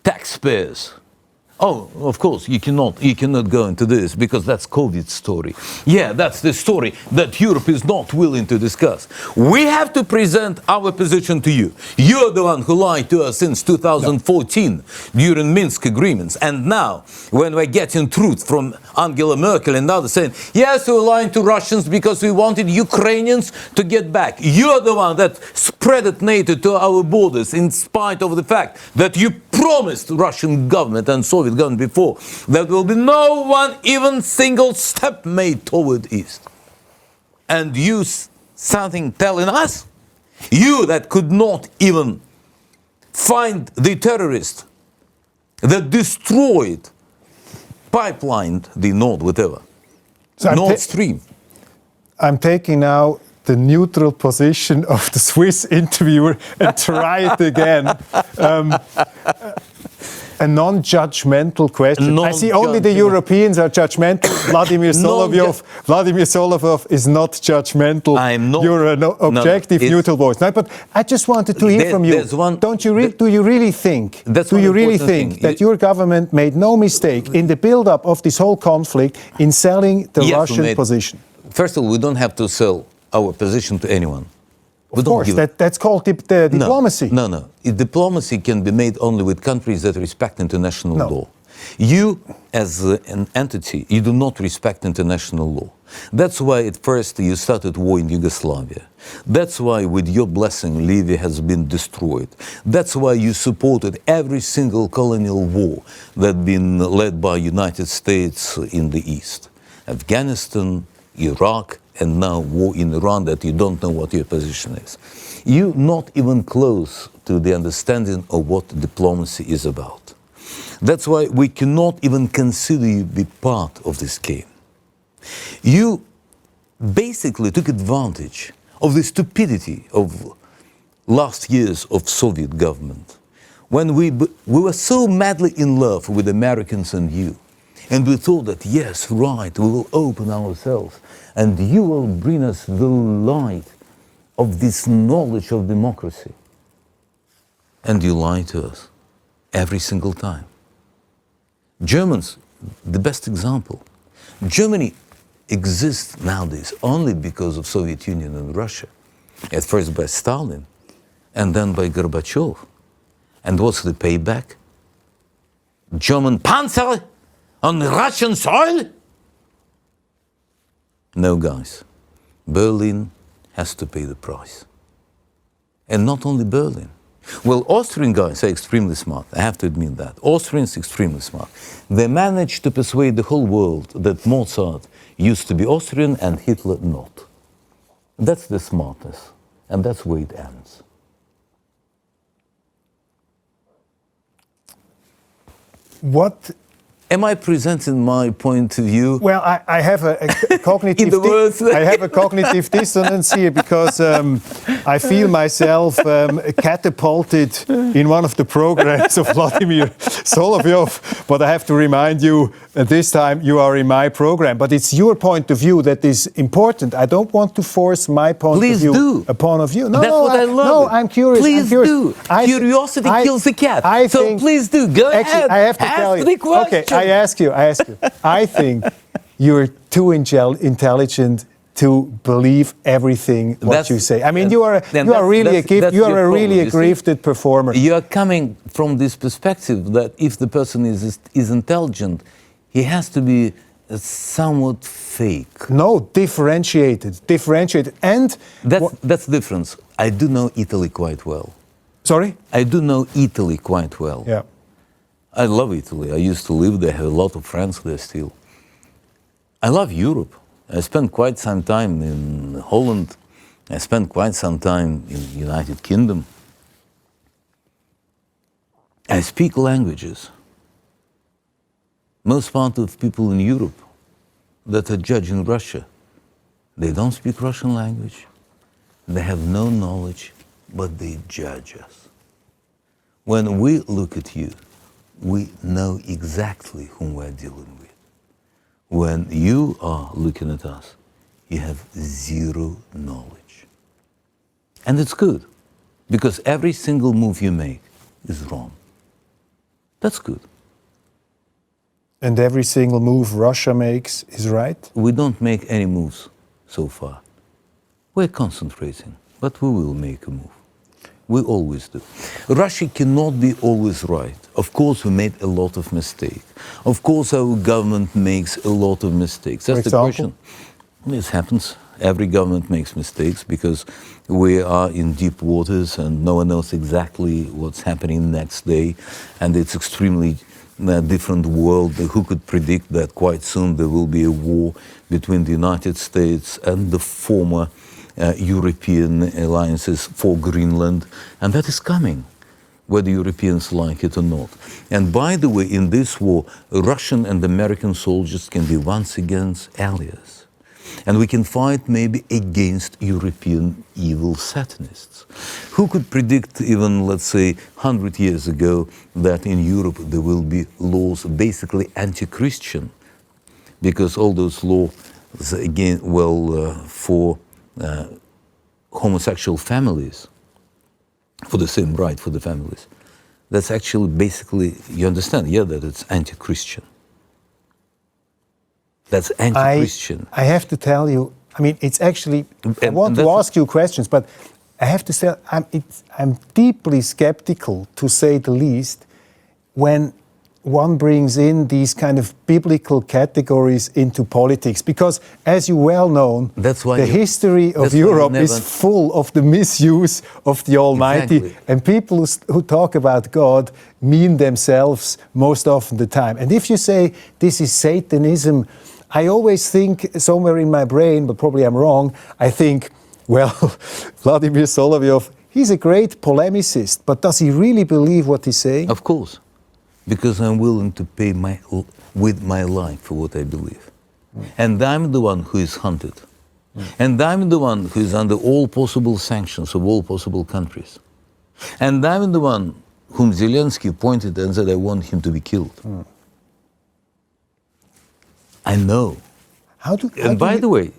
taxpayers. Oh, of course, you cannot go into this because that's COVID story. Yeah, that's the story that Europe is not willing to discuss. We have to present our position to you. You're the one who lied to us since 2014 during Minsk agreements. And now, when we're getting truth from Angela Merkel and others saying, yes, we're lying to Russians because we wanted Ukrainians to get back. You're the one that spread NATO to our borders in spite of the fact that you promised Russian government and Soviet government before that there will be no one even single step made toward East. And you something telling us? You that could not even find the terrorist that destroyed, pipelined the Nord, whatever, So Nord Stream. I'm taking now the neutral position of the Swiss interviewer and try it again. A non-judgmental question. I see only the Europeans are judgmental. Vladimir Solovyov is not judgmental. I'm not. You're an objective, neutral voice. No, but I just wanted to hear from you. Do you really think? That your government made no mistake in the build-up of this whole conflict in selling the Russian position? First of all, we don't have to sell our position to anyone. Of course, that's called diplomacy. No. Diplomacy can be made only with countries that respect international law. You, as an entity, you do not respect international law. That's why at first you started war in Yugoslavia. That's why, with your blessing, Libya has been destroyed. That's why you supported every single colonial war that been led by United States in the East. Afghanistan, Iraq, and now war in Iran that you don't know what your position is. You're not even close to the understanding of what diplomacy is about. That's why we cannot even consider you be part of this game. You basically took advantage of the stupidity of last years of Soviet government, when we were so madly in love with Americans and you. And we thought that, yes, right, we will open ourselves and you will bring us the light of this knowledge of democracy. And you lie to us every single time. Germans, the best example. Germany exists nowadays only because of Soviet Union and Russia. At first by Stalin, and then by Gorbachev. And what's the payback? German panzer on Russian soil? No, guys. Berlin has to pay the price. And not only Berlin. Well, Austrian guys are extremely smart. I have to admit that. Austrians extremely smart. They managed to persuade the whole world that Mozart used to be Austrian and Hitler not. That's the smartness. And that's where it ends. What? Am I presenting my point of view? Well, I have a cognitive I have a cognitive dissonance here because I feel myself catapulted in one of the programs of Vladimir Solovyov. But I have to remind you, this time you are in my program. But it's your point of view that is important. I don't want to force my point of view upon you. No, that's what I love. No, I'm curious. Please do. Curiosity kills the cat. So please do. Go ahead. I have to tell you. Okay, I ask you. I think you're too intelligent to believe everything what you say. I mean, you are really a gifted performer. You are coming from this perspective that if the person is intelligent, he has to be somewhat fake. No, differentiated, and that's the difference. I do know Italy quite well. Sorry? I do know Italy quite well. Yeah. I love Italy. I used to live there. I have a lot of friends there still. I love Europe. I spent quite some time in Holland. I spent quite some time in the United Kingdom. I speak languages. Most part of people in Europe that are judging Russia, they don't speak Russian language. They have no knowledge, but they judge us. When we look at you, we know exactly whom we're dealing with. When you are looking at us, you have zero knowledge. And it's good, because every single move you make is wrong. That's good. And every single move Russia makes is right? We don't make any moves so far. We're concentrating, but we will make a move. We always do. Russia cannot be always right. Of course, we made a lot of mistakes. Of course, our government makes a lot of mistakes. That's the question. This happens Every government makes mistakes because we are in deep waters and no one knows exactly what's happening next day. And it's extremely different world. Who could predict that quite soon there will be a war between the United States and the former European alliances for Greenland? And that is coming, whether Europeans like it or not. And by the way, in this war, Russian and American soldiers can be once again allies. And we can fight maybe against European evil Satanists. Who could predict even, let's say, 100 years ago that in Europe there will be laws basically anti-Christian? Because all those laws, again, for homosexual families, for the same right for the families. That's actually basically, you understand, that it's anti-Christian. That's anti-Christian. I have to tell you, I mean, it's actually, I want to ask you questions, but I have to say, I'm deeply skeptical, to say the least, when one brings in these kind of biblical categories into politics, because as you well know, the history of Europe is full of the misuse of the Almighty. Exactly. And people who talk about God mean themselves most often the time. And if you say this is Satanism, I always think somewhere in my brain, but probably I'm wrong, I think, well, Vladimir Solovyov, he's a great polemicist, but does he really believe what he's saying? Of course. Because I'm willing to pay with my life for what I believe. And I'm the one who is hunted. And I'm the one who is under all possible sanctions of all possible countries. And I'm the one whom Zelensky pointed and said, I want him to be killed. I know. By the way,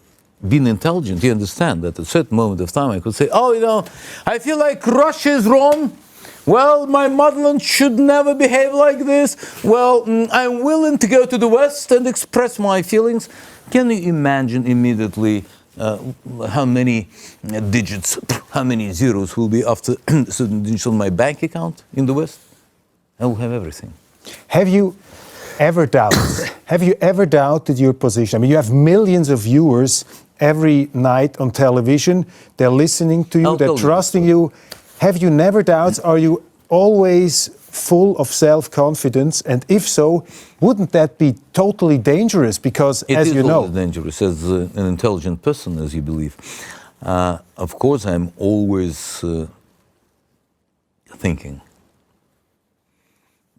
being intelligent, you understand that at a certain moment of time I could say, I feel like Russia is wrong. Well, my motherland should never behave like this. Well, I'm willing to go to the West and express my feelings. Can you imagine immediately how many digits, how many zeros will be after certain digits on my bank account in the West? I will have everything. Have you ever doubted your position? I mean, you have millions of viewers every night on television. They're listening to you, they're trusting you. Have you never doubts? Are you always full of self-confidence? And if so, wouldn't that be totally dangerous? Because, as you know... It is dangerous as an intelligent person, as you believe. Of course, I'm always thinking.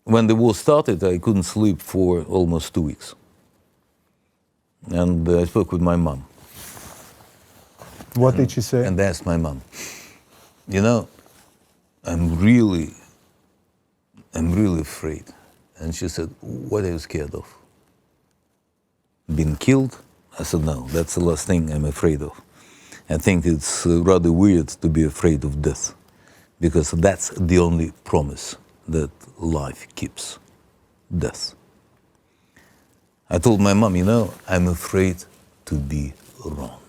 When the war started, I couldn't sleep for almost 2 weeks. And I spoke with my mom. What did she say? And I asked my mom, I'm really afraid. And she said, what are you scared of? Being killed? I said, no, that's the last thing I'm afraid of. I think it's rather weird to be afraid of death, because that's the only promise that life keeps, death. I told my mom, I'm afraid to be wrong.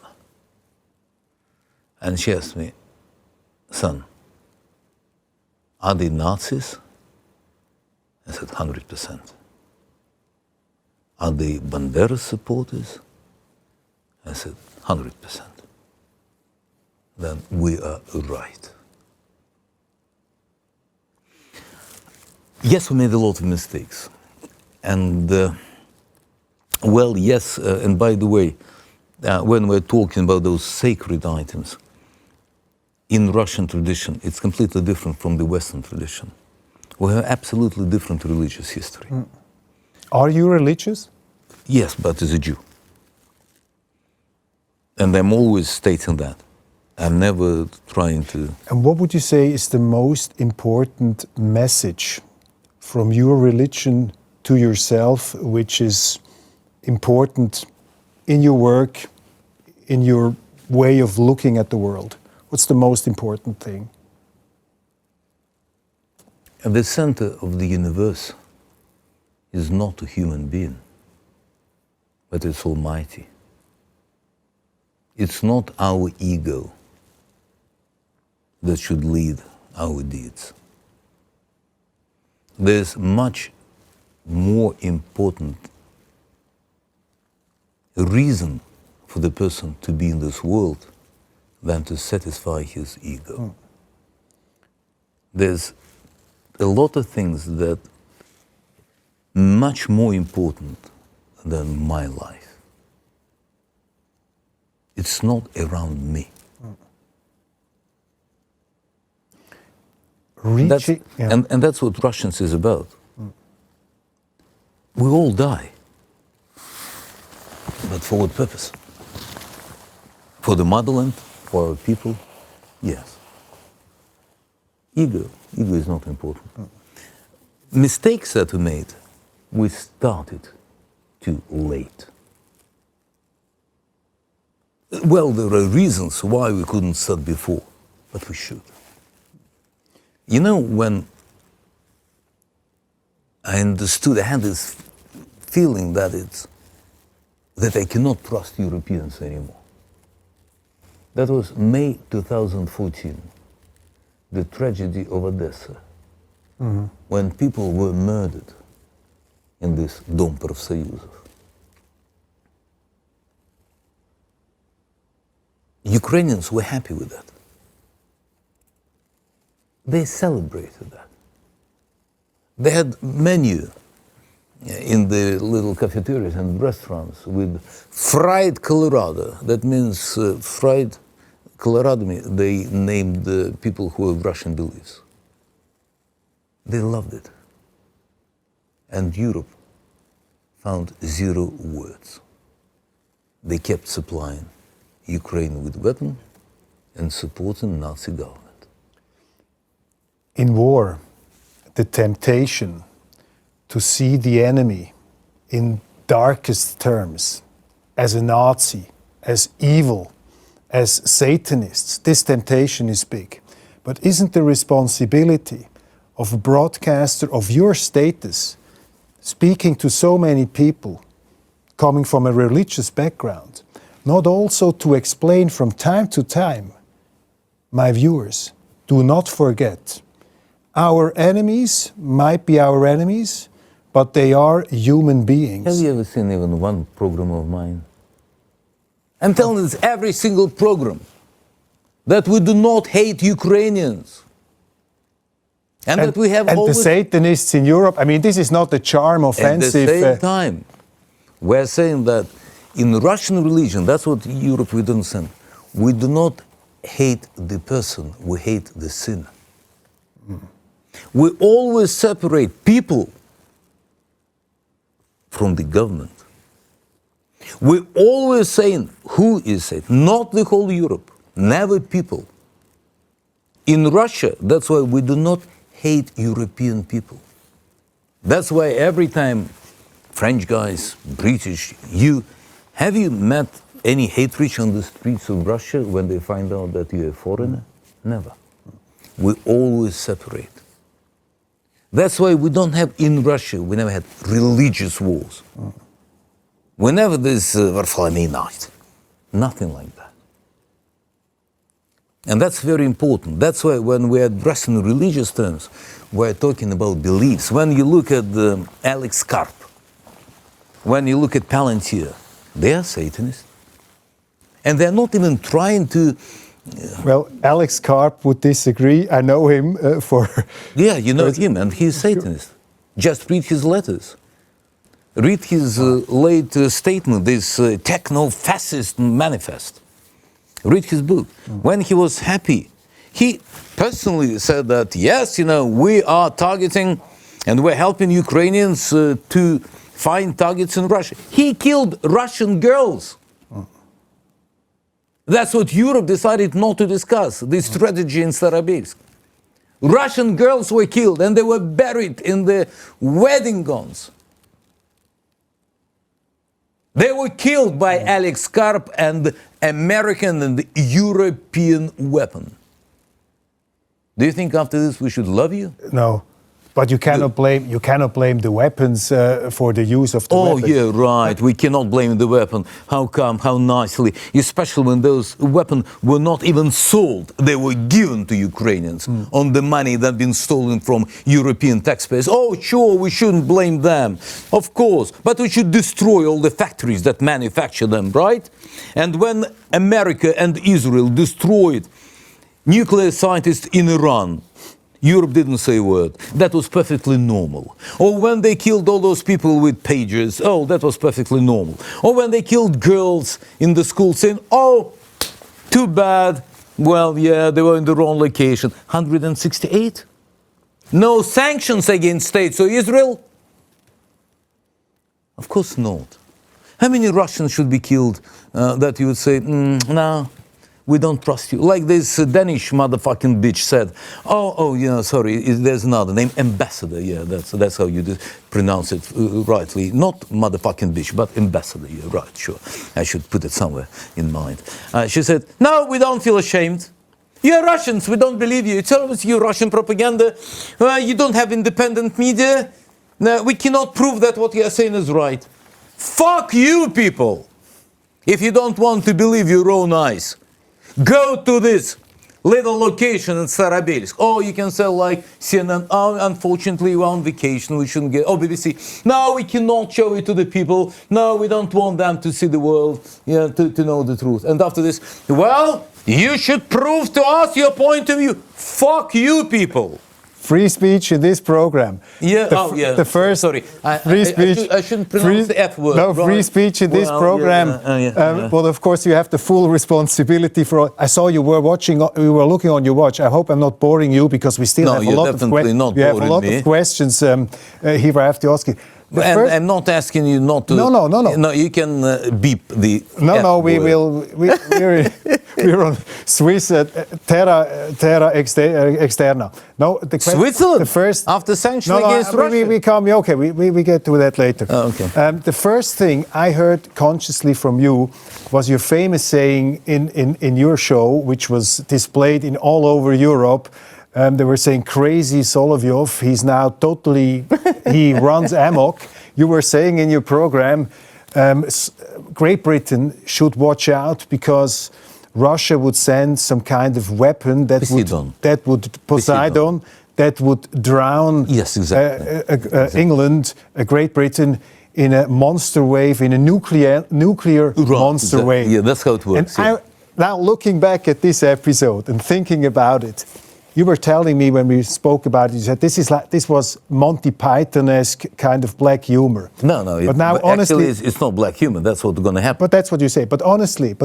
And she asked me, son, are they Nazis? I said, 100%. Are they Bandera supporters? I said, 100%. Then we are right. Yes, we made a lot of mistakes. And, yes, and by the way, when we're talking about those sacred items, in Russian tradition, it's completely different from the Western tradition. We have absolutely different religious history. Are you religious? Yes, but as a Jew. And I'm always stating that. I'm never trying to... And what would you say is the most important message from your religion to yourself, which is important in your work, in your way of looking at the world? What's the most important thing? At the center of the universe is not a human being, but it's Almighty. It's not our ego that should lead our deeds. There's much more important reason for the person to be in this world than to satisfy his ego. There's a lot of things that much more important than my life. It's not around me. And that's what Russians is about. We all die. But for what purpose? For the motherland? For our people? Yes. Ego is not important. Mistakes that we made, we started too late. Well, there are reasons why we couldn't start before, but we should. You know, when I understood, I had this feeling that I cannot trust Europeans anymore. That was May 2014, the tragedy of Odessa, when people were murdered in this Dom Профсоюзов. Ukrainians were happy with that. They celebrated that. They had menu in the little cafeterias and restaurants with fried Colorado. That means fried Colorado, they named the people who have Russian beliefs. They loved it. And Europe found zero words. They kept supplying Ukraine with weapons and supporting Nazi government. In war, the temptation to see the enemy in darkest terms as a Nazi, as evil, as Satanists, this temptation is big. But isn't the responsibility of a broadcaster of your status, speaking to so many people coming from a religious background, not also to explain from time to time, my viewers, do not forget, our enemies might be our enemies, but they are human beings. Have you ever seen even one program of mine? I'm telling this every single program, that we do not hate Ukrainians. And that we have always... the Satanists in Europe, I mean, this is not a charm offensive. At the same time, we're saying that in Russian religion, that's what Europe we don't send. We do not hate the person, we hate the sin. We always separate people from the government. We always saying who is it, not the whole Europe, never people. In Russia, that's why we do not hate European people. That's why every time French guys, British, have you met any hatred on the streets of Russia when they find out that you're a foreigner? Never. We always separate. That's why we don't have, in Russia, we never had religious wars. Whenever there's Varfolomei night, nothing like that. And that's very important. That's why when we address in religious terms, we're talking about beliefs. When you look at Alex Karp, when you look at Palantir, they are Satanists. And they're not even trying to... Well, Alex Karp would disagree. I know him for... Yeah, you know him, and he's Satanist. Just read his letters. Read his late statement, this techno-fascist manifest. Read his book. When he was happy, he personally said that, yes, you know, we are targeting and we're helping Ukrainians to find targets in Russia. He killed Russian girls. That's what Europe decided not to discuss, this strategy in Starobelsk. Russian girls were killed and they were buried in the wedding gowns. They were killed by Alex Karp and American and European weapon. Do you think after this we should love you? No. But you cannot blame the weapons for the use of the weapons. Oh, yeah, right. We cannot blame the weapon. How come? How nicely? Especially when those weapons were not even sold. They were given to Ukrainians on the money that had been stolen from European taxpayers. Oh, sure, we shouldn't blame them. Of course. But we should destroy all the factories that manufacture them, right? And when America and Israel destroyed nuclear scientists in Iran, Europe didn't say a word. That was perfectly normal. Or when they killed all those people with pagers, oh, that was perfectly normal. Or when they killed girls in the school saying, oh, too bad. Well, yeah, they were in the wrong location. 168? No sanctions against states of Israel? Of course not. How many Russians should be killed that you would say, no, we don't trust you? Like this Danish motherfucking bitch said, oh, yeah, sorry, there's another name, ambassador, yeah, that's how you pronounce it rightly. Not motherfucking bitch, but ambassador, yeah, right, sure. I should put it somewhere in mind. She said, no, we don't feel ashamed. You're Russians, we don't believe you. It's always you Russian propaganda. You don't have independent media. No, we cannot prove that what you are saying is right. Fuck you, people! If you don't want to believe your own eyes, go to this little location in Starobelsk. Oh, you can say like CNN, oh, unfortunately we're on vacation, we shouldn't get, oh, BBC. No, we cannot show it to the people. No, we don't want them to see the world, yeah, to know the truth. And after this, well, you should prove to us your point of view. Fuck you, people. Free speech in this program. Yeah, The first sorry. Free speech. I shouldn't pronounce the F word. No, right? free speech in this program. But of course, you have the full responsibility for. I saw you were watching. We were looking on your watch. I hope I'm not boring you because we still have a lot of questions. You have a lot of questions here. I have to ask you. I'm not asking you not to. No. No, you can beep the. No. We're on Swiss terra externa. No, Switzerland. The first after sanctions against Russia. We come. Okay, we get to that later. Oh, okay. The first thing I heard consciously from you was your famous saying in your show, which was displayed in all over Europe. They were saying, crazy Solovyov, he's now totally, he runs amok. You were saying in your program, Great Britain should watch out because Russia would send some kind of weapon that would drown yes, exactly. England, Great Britain, in a monster wave, in a nuclear monster wave. Yeah, that's how it works. And now looking back at this episode and thinking about it, you were telling me when we spoke about it, you said this was Monty Python-esque kind of black humor. No. But now, honestly, actually, it's not black humor. That's what's going to happen. But that's what you say. But honestly,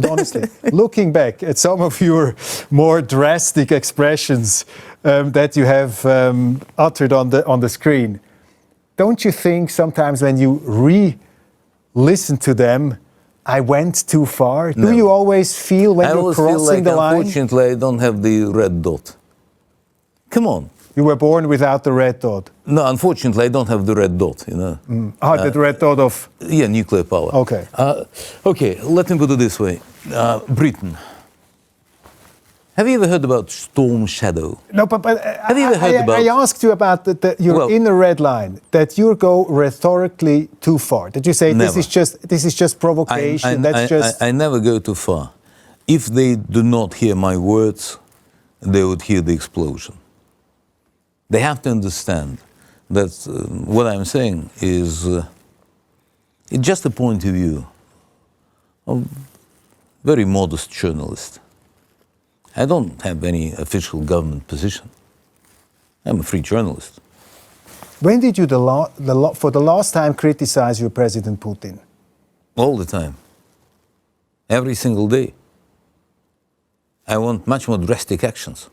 looking back at some of your more drastic expressions that you have uttered on the screen, don't you think sometimes when you re-listen to them, I went too far? No. Do you always feel when you're crossing the line? Unfortunately, I don't have the red dot. Come on. You were born without the red dot? No, unfortunately, I don't have the red dot, you know. The red dot of? Yeah, nuclear power. Okay. Okay, let me put it this way. Britain. Have you ever heard about Storm Shadow? No, but have you ever heard about... I asked you about your inner red line, that you go rhetorically too far. Did you say never. this is just provocation? I never go too far. If they do not hear my words, they would hear the explosion. They have to understand that what I'm saying is it's just a point of view of a very modest journalist. I don't have any official government position. I'm a free journalist. When did you, for the last time, criticize your President Putin? All the time. Every single day. I want much more drastic actions.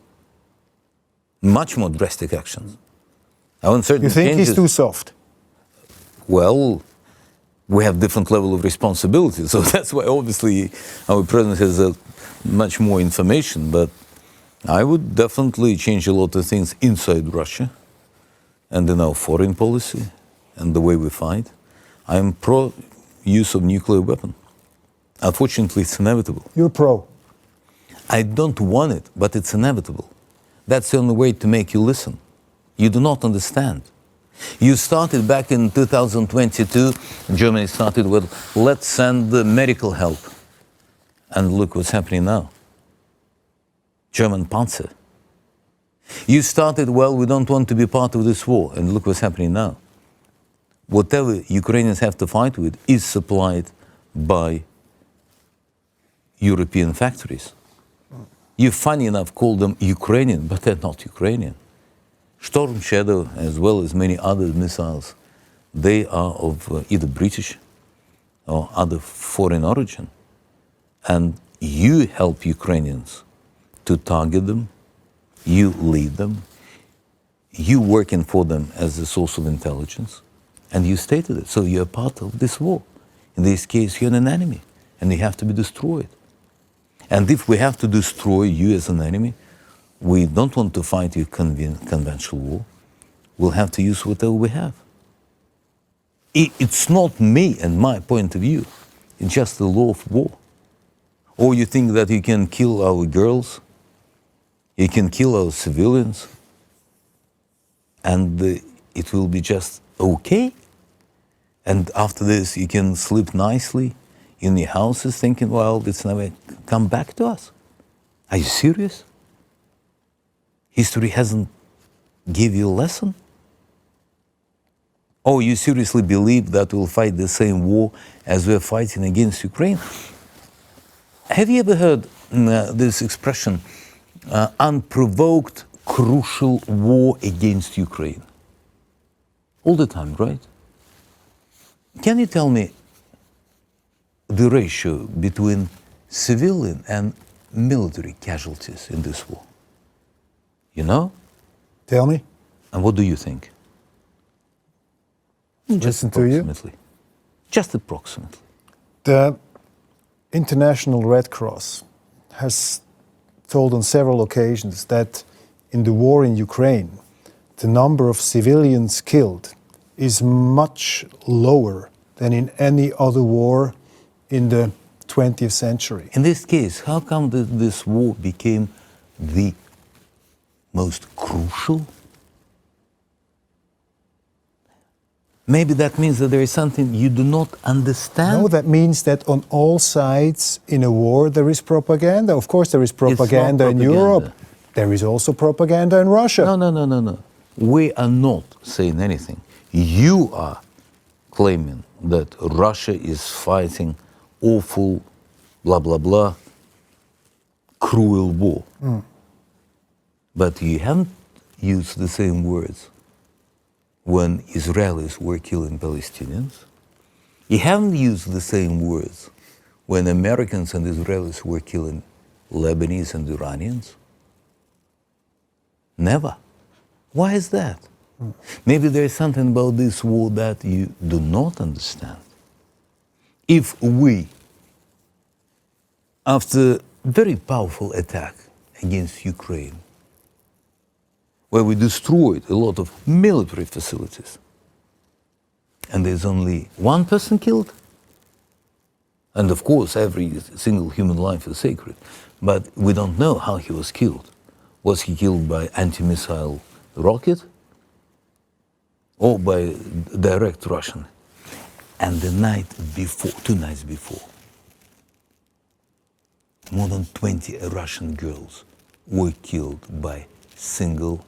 Much more drastic actions. I want certain changes. You think he's too soft? Well, we have different level of responsibility, so that's why obviously our president has much more information, but I would definitely change a lot of things inside Russia and in our foreign policy and the way we fight. I am pro use of nuclear weapon. Unfortunately, it's inevitable. You're pro? I don't want it, but it's inevitable. That's the only way to make you listen. You do not understand. You started back in 2022, Germany started with, let's send the medical help. And look what's happening now. German Panzer. You started, well, we don't want to be part of this war, and look what's happening now. Whatever Ukrainians have to fight with is supplied by European factories. You, funny enough, call them Ukrainian, but they're not Ukrainian. Storm Shadow, as well as many other missiles, they are of either British or other foreign origin. And you help Ukrainians to target them, you lead them, you working for them as a source of intelligence, and you stated it. So you're part of this war. In this case, you're an enemy, and you have to be destroyed. And if we have to destroy you as an enemy, we don't want to fight a conventional war. We'll have to use whatever we have. It's not me and my point of view. It's just the law of war. Or you think that you can kill our girls, you can kill our civilians, and it will be just okay? And after this, you can sleep nicely in your houses thinking, well, it's never come back to us. Are you serious? History hasn't give you a lesson? Or you seriously believe that we'll fight the same war as we're fighting against Ukraine? Have you ever heard this expression, unprovoked crucial war against Ukraine? All the time, right? Can you tell me the ratio between civilian and military casualties in this war? You know? Tell me. And what do you think? Listen to you. Just approximately. The International Red Cross has told on several occasions that in the war in Ukraine, the number of civilians killed is much lower than in any other war in the 20th century. In this case, how come this war became the most crucial? Maybe that means that there is something you do not understand. No, that means that on all sides in a war there is propaganda. Of course there is propaganda in Europe. There is also propaganda in Russia. No. We are not saying anything. You are claiming that Russia is fighting awful, blah, blah, blah, cruel war. But you haven't used the same words when Israelis were killing Palestinians. You haven't used the same words when Americans and Israelis were killing Lebanese and Iranians. Never. Why is that? Maybe there is something about this war that you do not understand. If we, after very powerful attack against Ukraine, where we destroyed a lot of military facilities, and there's only one person killed, and of course every single human life is sacred, but we don't know how he was killed. Was he killed by anti-missile rocket or by direct Russian? And the night before, 2 nights before, more than 20 Russian girls were killed by single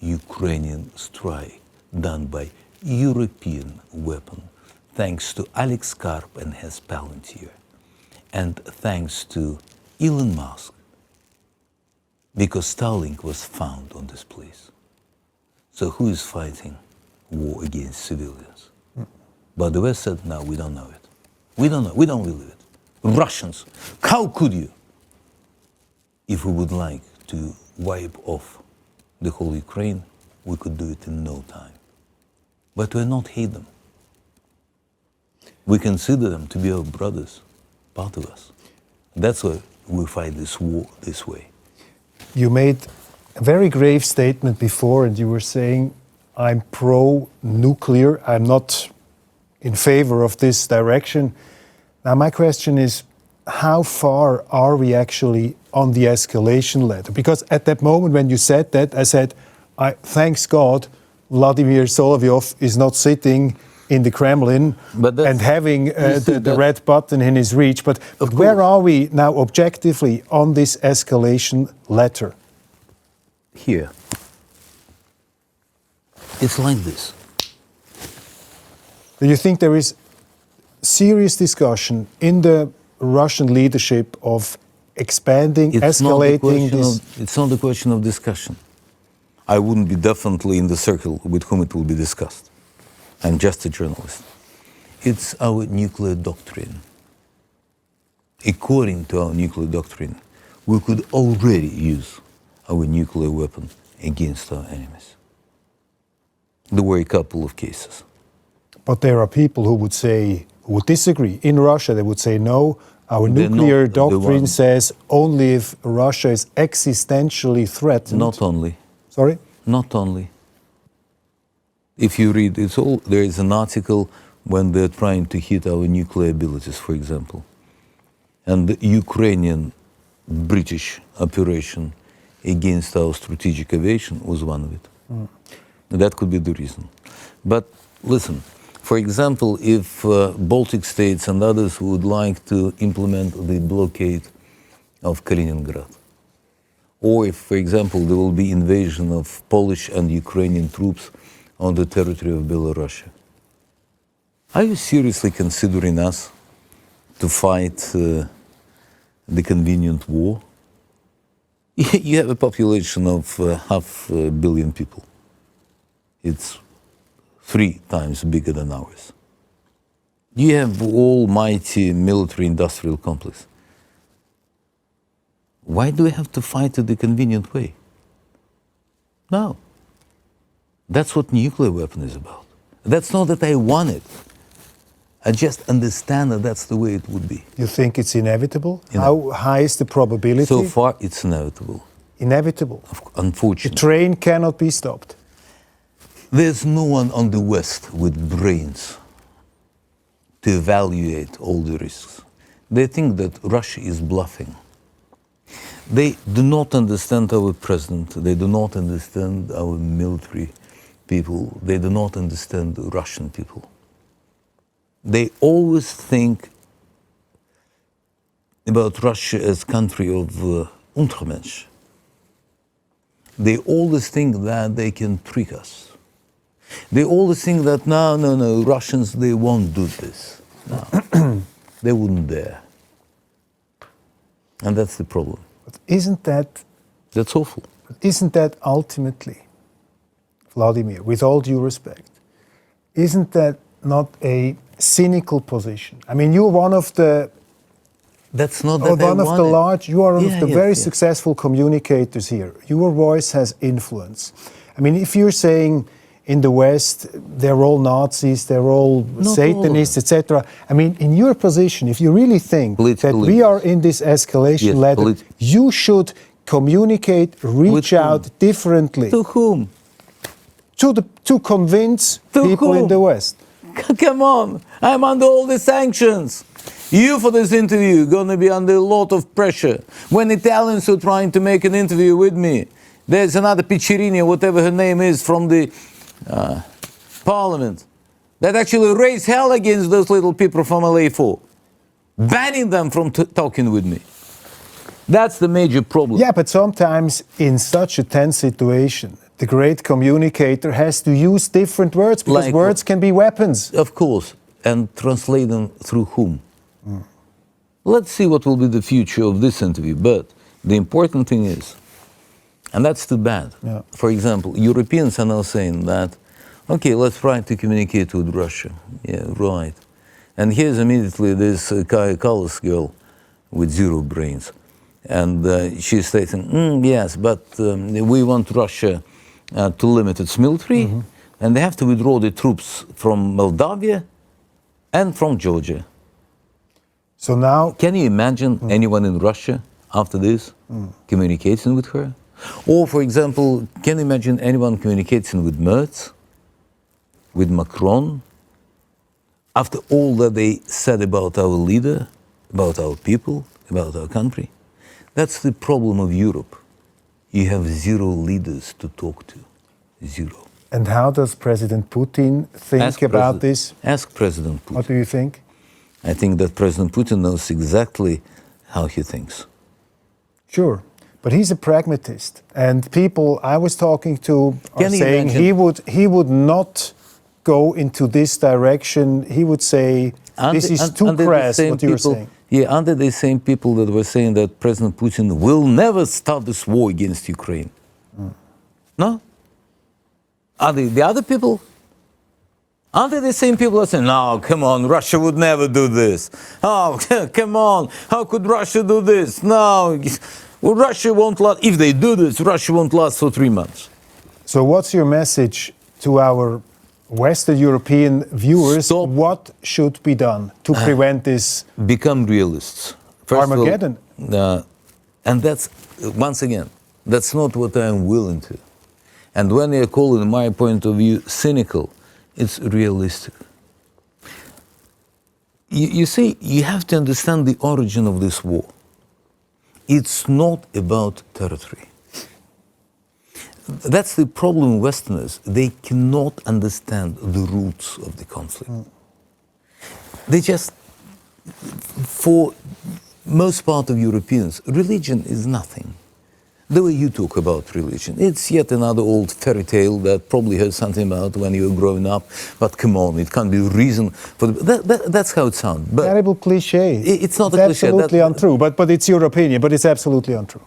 Ukrainian strike done by European weapon, thanks to Alex Karp and his Palantir, and thanks to Elon Musk, because Starlink was found on this place. So who is fighting war against civilians? But the West said, no, we don't know it. We don't know, we don't believe it. Russians, how could you? If we would like to wipe off the whole Ukraine, we could do it in no time. But we not hate them. We consider them to be our brothers, part of us. That's why we fight this war this way. You made a very grave statement before, and you were saying, I'm pro-nuclear, I'm not in favor of this direction. Now my question is, how far are we actually on the escalation ladder? Because at that moment when you said that, I said, thanks God, Vladimir Solovyov is not sitting in the Kremlin and having the red button in his reach. But where are we now objectively on this escalation ladder? Here. It's like this. Do you think there is serious discussion in the Russian leadership of expanding, escalating this? It's not a question of discussion. I wouldn't be definitely in the circle with whom it will be discussed. I'm just a journalist. It's our nuclear doctrine. According to our nuclear doctrine, we could already use our nuclear weapon against our enemies. There were a couple of cases. But there are people who would say, who would disagree. In Russia, they would say, no, our nuclear doctrine says only if Russia is existentially threatened. Not only. Sorry? Not only. If you read, there is an article when they're trying to hit our nuclear abilities, for example. And the Ukrainian British operation against our strategic aviation was one of it. That could be the reason. But listen, for example, if Baltic states and others would like to implement the blockade of Kaliningrad, or if, for example, there will be invasion of Polish and Ukrainian troops on the territory of Belarus, are you seriously considering us to fight the convenient war? You have a population of 500 million people. It's 3 times bigger than ours. You have almighty military-industrial complex. Why do we have to fight it the convenient way? No. That's what nuclear weapon is about. That's not that I want it. I just understand that that's the way it would be. You think it's inevitable? How high is the probability? So far, it's inevitable. Inevitable? Unfortunately. The train cannot be stopped. There's no one on the West with brains to evaluate all the risks. They think that Russia is bluffing. They do not understand our president. They do not understand our military people. They do not understand the Russian people. They always think about Russia as country of Untermensch. They always think that they can trick us. They always think that, no, Russians, they won't do this. No, they wouldn't dare. And that's the problem. But isn't that... That's awful. Isn't that ultimately, Vladimir, with all due respect, isn't that not a cynical position? I mean, you're one of the... That's not that one of the large... You are one of the very successful communicators here. Your voice has influence. I mean, if you're saying in the West, they're all Nazis, they're all Satanists, etc. I mean, in your position, if you really think that we are in this escalation ladder, you should communicate, reach out differently. To whom? To convince people in the West. Come on, I'm under all the sanctions. You, for this interview, going to be under a lot of pressure. When Italians are trying to make an interview with me, there's another Piccirini, whatever her name is, from the parliament, that actually raised hell against those little people from LA4, banning them from talking with me. That's the major problem. Yeah, but sometimes in such a tense situation, the great communicator has to use different words, because words can be weapons. Of course, and translate them through whom? Let's see what will be the future of this interview, but the important thing is, and that's too bad. Yeah. For example, Europeans are now saying that, okay, let's try to communicate with Russia. Yeah, right. And here's immediately this Kaya Kallas girl with 0 brains. And she's stating, yes, but we want Russia to limit its military, and they have to withdraw the troops from Moldavia and from Georgia. So now... Can you imagine anyone in Russia after this communicating with her? Or, for example, can you imagine anyone communicating with Merz, with Macron, after all that they said about our leader, about our people, about our country? That's the problem of Europe. You have 0 leaders to talk to. Zero. And how does President Putin think about this? Ask President Putin. What do you think? I think that President Putin knows exactly how he thinks. Sure. But he's a pragmatist. And people I was talking to are Can you saying imagine? he would not go into this direction. He would say, this is too crass, what you're saying. Yeah, under the same people that were saying that President Putin will never start this war against Ukraine. No? Are the other people? Aren't they the same people that say, no, come on, Russia would never do this. Oh, come on, how could Russia do this? No, well, Russia won't last. If they do this, Russia won't last for 3 months. So what's your message to our Western European viewers? Stop. What should be done to prevent this Become realists. First of all, Armageddon? and that's, once again, that's not what I'm willing to. And when they call it, in my point of view, cynical, it's realistic. You see, you have to understand the origin of this war. It's not about territory. That's the problem with Westerners. They cannot understand the roots of the conflict. They just, for most part of Europeans, religion is nothing. The way you talk about religion, it's yet another old fairy tale that probably heard something about when you were growing up. But come on, it can't be a reason for that's how it sounds. But terrible cliche? It's not a cliche. Absolutely untrue. But it's your opinion. But it's absolutely untrue.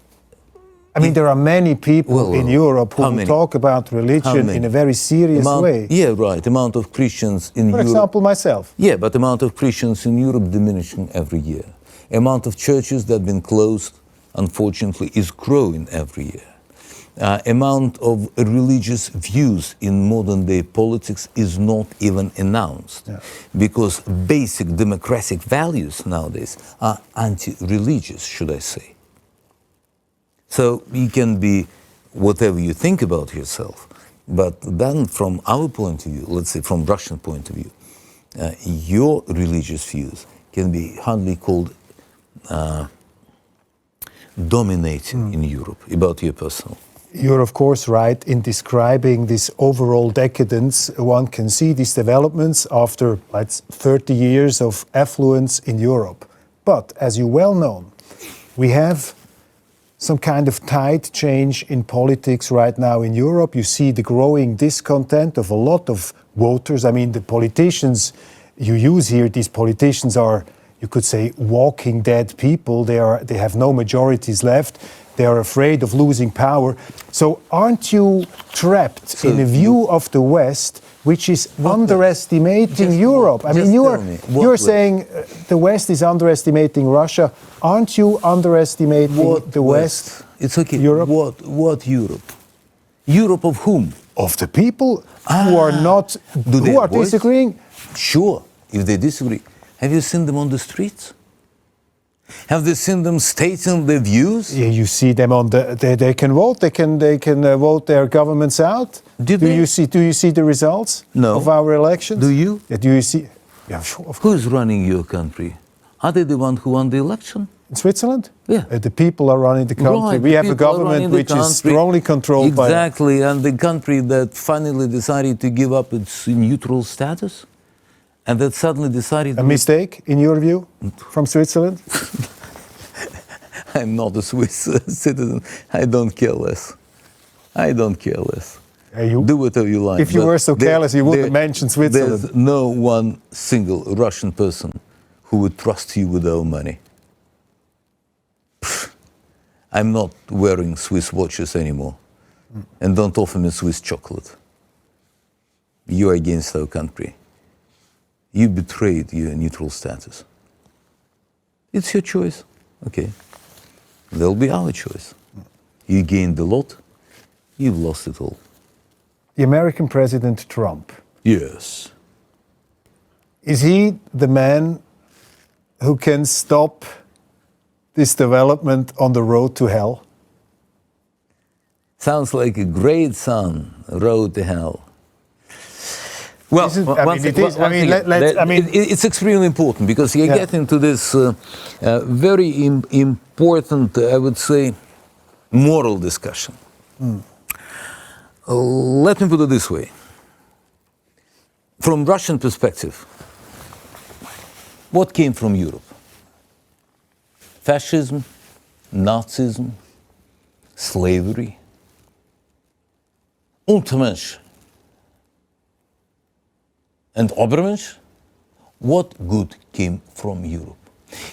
I mean, there are many people in Europe who talk about religion in a very serious way. Yeah, right. Amount of Christians in Europe. For example, myself. Yeah, but amount of Christians in Europe diminishing every year. Amount of churches that have been closed, unfortunately, is growing every year. Amount of religious views in modern day politics is not even announced, because basic democratic values nowadays are anti-religious, should I say. So you can be whatever you think about yourself, but then from our point of view, let's say from Russian point of view, your religious views can be hardly called dominating in Europe about your personal. You're of course right in describing this overall decadence. One can see these developments after 30 years of affluence in Europe. But as you well know, we have some kind of tide change in politics right now in Europe. You see the growing discontent of a lot of voters. I mean, the politicians you use here, these politicians are, you could say, walking dead people. They have no majorities left. They are afraid of losing power. So aren't you trapped in a view of the West which is underestimating Europe? I mean, you're saying the West is underestimating Russia. Aren't you underestimating the West? It's okay. Europe? What Europe? Europe of whom? Of the people who are not, who are disagreeing. Sure, if they disagree. Have you seen them on the streets? Have they seen them stating their views? Yeah, you see them on the. They can vote. They can vote their governments out. Do you see the results of our elections? Do you? Yeah, do you see? Yeah, sure. Who's running your country? Are they the one who won the election? In Switzerland? Yeah. The people are running the country. Right, we have a government which is strongly controlled by. Exactly, and the country that finally decided to give up its neutral status. And that suddenly decided... A mistake, in your view, from Switzerland? I'm not a Swiss citizen. I don't care less. I don't care less. Do whatever you like. If you were so careless, you wouldn't mention Switzerland. There's no one single Russian person who would trust you with our money. I'm not wearing Swiss watches anymore. And don't offer me Swiss chocolate. You're against our country. You betrayed your neutral status. It's your choice. Okay. That'll be our choice. You gained a lot, you've lost it all. The American President Trump. Yes. Is he the man who can stop this development on the road to hell? Sounds like a great song, Road to Hell. Well, it's extremely important because you get into this very important, I would say, moral discussion. Let me put it this way. From Russian perspective, what came from Europe? Fascism, Nazism, slavery, Untermensch and Obermensch. What good came from Europe?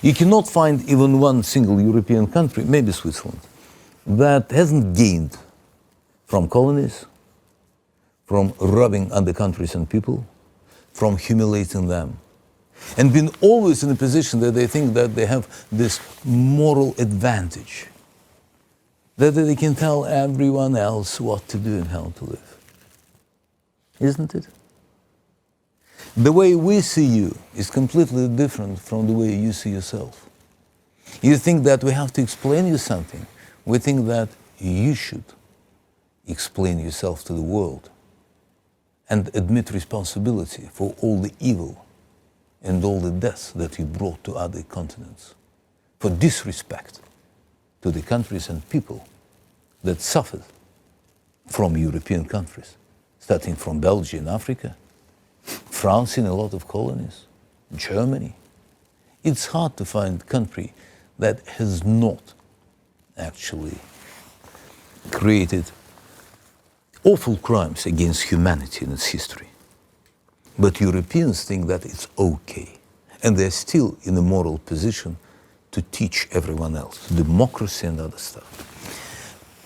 You cannot find even one single European country, maybe Switzerland, that hasn't gained from colonies, from robbing other countries and people, from humiliating them, and been always in a position that they think that they have this moral advantage, that they can tell everyone else what to do and how to live. Isn't it? The way we see you is completely different from the way you see yourself. You think that we have to explain you something. We think that you should explain yourself to the world and admit responsibility for all the evil and all the deaths that you brought to other continents, for disrespect to the countries and people that suffered from European countries, starting from Belgium in Africa, France in a lot of colonies, Germany. It's hard to find a country that has not actually created awful crimes against humanity in its history. But Europeans think that it's okay, and they're still in a moral position to teach everyone else, democracy and other stuff.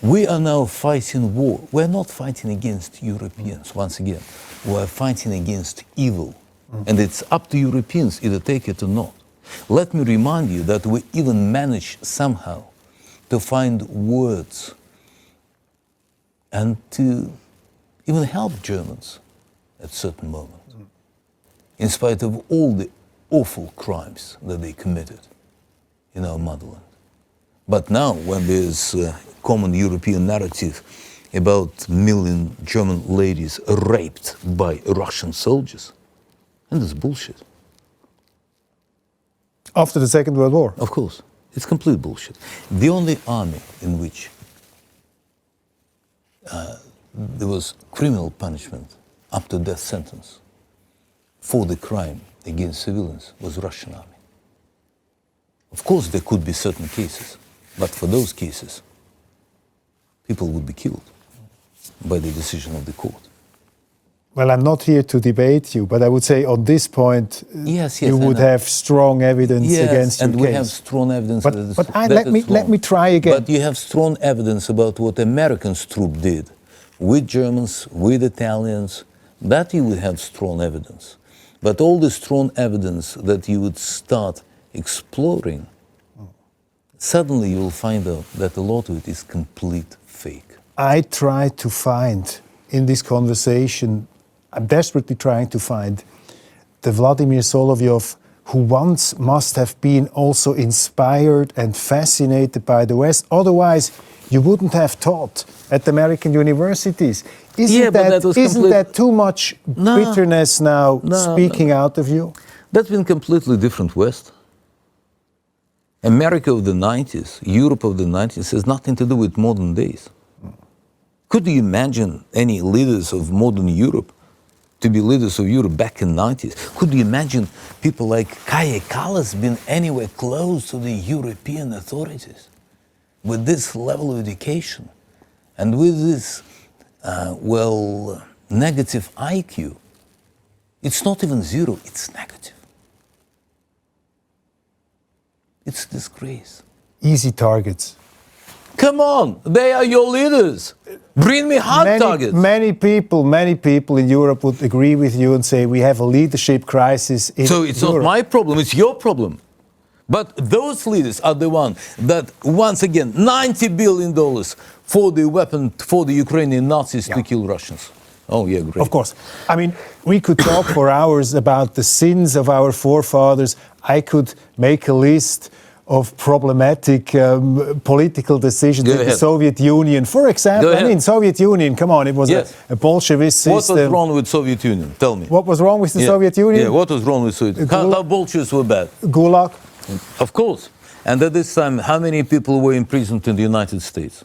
We are now fighting war. We're not fighting against Europeans, once again. We're fighting against evil. And it's up to Europeans either take it or not. Let me remind you that we even managed somehow to find words and to even help Germans at certain moments, in spite of all the awful crimes that they committed in our motherland. But now, when there's a common European narrative about million German ladies raped by Russian soldiers, and it's bullshit. After the Second World War? Of course, it's complete bullshit. The only army in which there was criminal punishment up to death sentence for the crime against civilians was Russian army. Of course, there could be certain cases, but for those cases, people would be killed by the decision of the court. Well, I'm not here to debate you, but I would say on this point, you would have strong evidence against your case. Yes, and we have strong evidence. Let me try again. But you have strong evidence about what Americans' troop did with Germans, with Italians. That you would have strong evidence. But all the strong evidence that you would start exploring, suddenly you will find out that a lot of it is complete fake. I try to find in this conversation, I'm desperately trying to find the Vladimir Solovyov who once must have been also inspired and fascinated by the West. Otherwise, you wouldn't have taught at American universities. Isn't that too much bitterness now speaking out of you? That's been completely different West. America of the 90s, Europe of the 90s has nothing to do with modern days. Could you imagine any leaders of modern Europe to be leaders of Europe back in the 90s? Could you imagine people like Kaja Kallas being anywhere close to the European authorities with this level of education and with this, negative IQ? It's not even zero, it's negative. It's a disgrace. Easy targets. Come on, they are your leaders. Bring me hard targets. Many people in Europe would agree with you and say we have a leadership crisis in So it's Europe. not my problem, it's your problem. But those leaders are the ones that, once again, $90 billion for the weapon for the Ukrainian Nazis to kill Russians. Oh, yeah, great. Of course. I mean, we could talk for hours about the sins of our forefathers. I could make a list of problematic political decisions in the Soviet Union. For example, I mean, Soviet Union, come on, it was a Bolshevist system. What was wrong with Soviet Union? Tell me. What was wrong with the Soviet Union? Yeah, what was wrong with Soviet Union? How Bolsheviks were bad? Gulag? Of course. And at this time, how many people were imprisoned in the United States?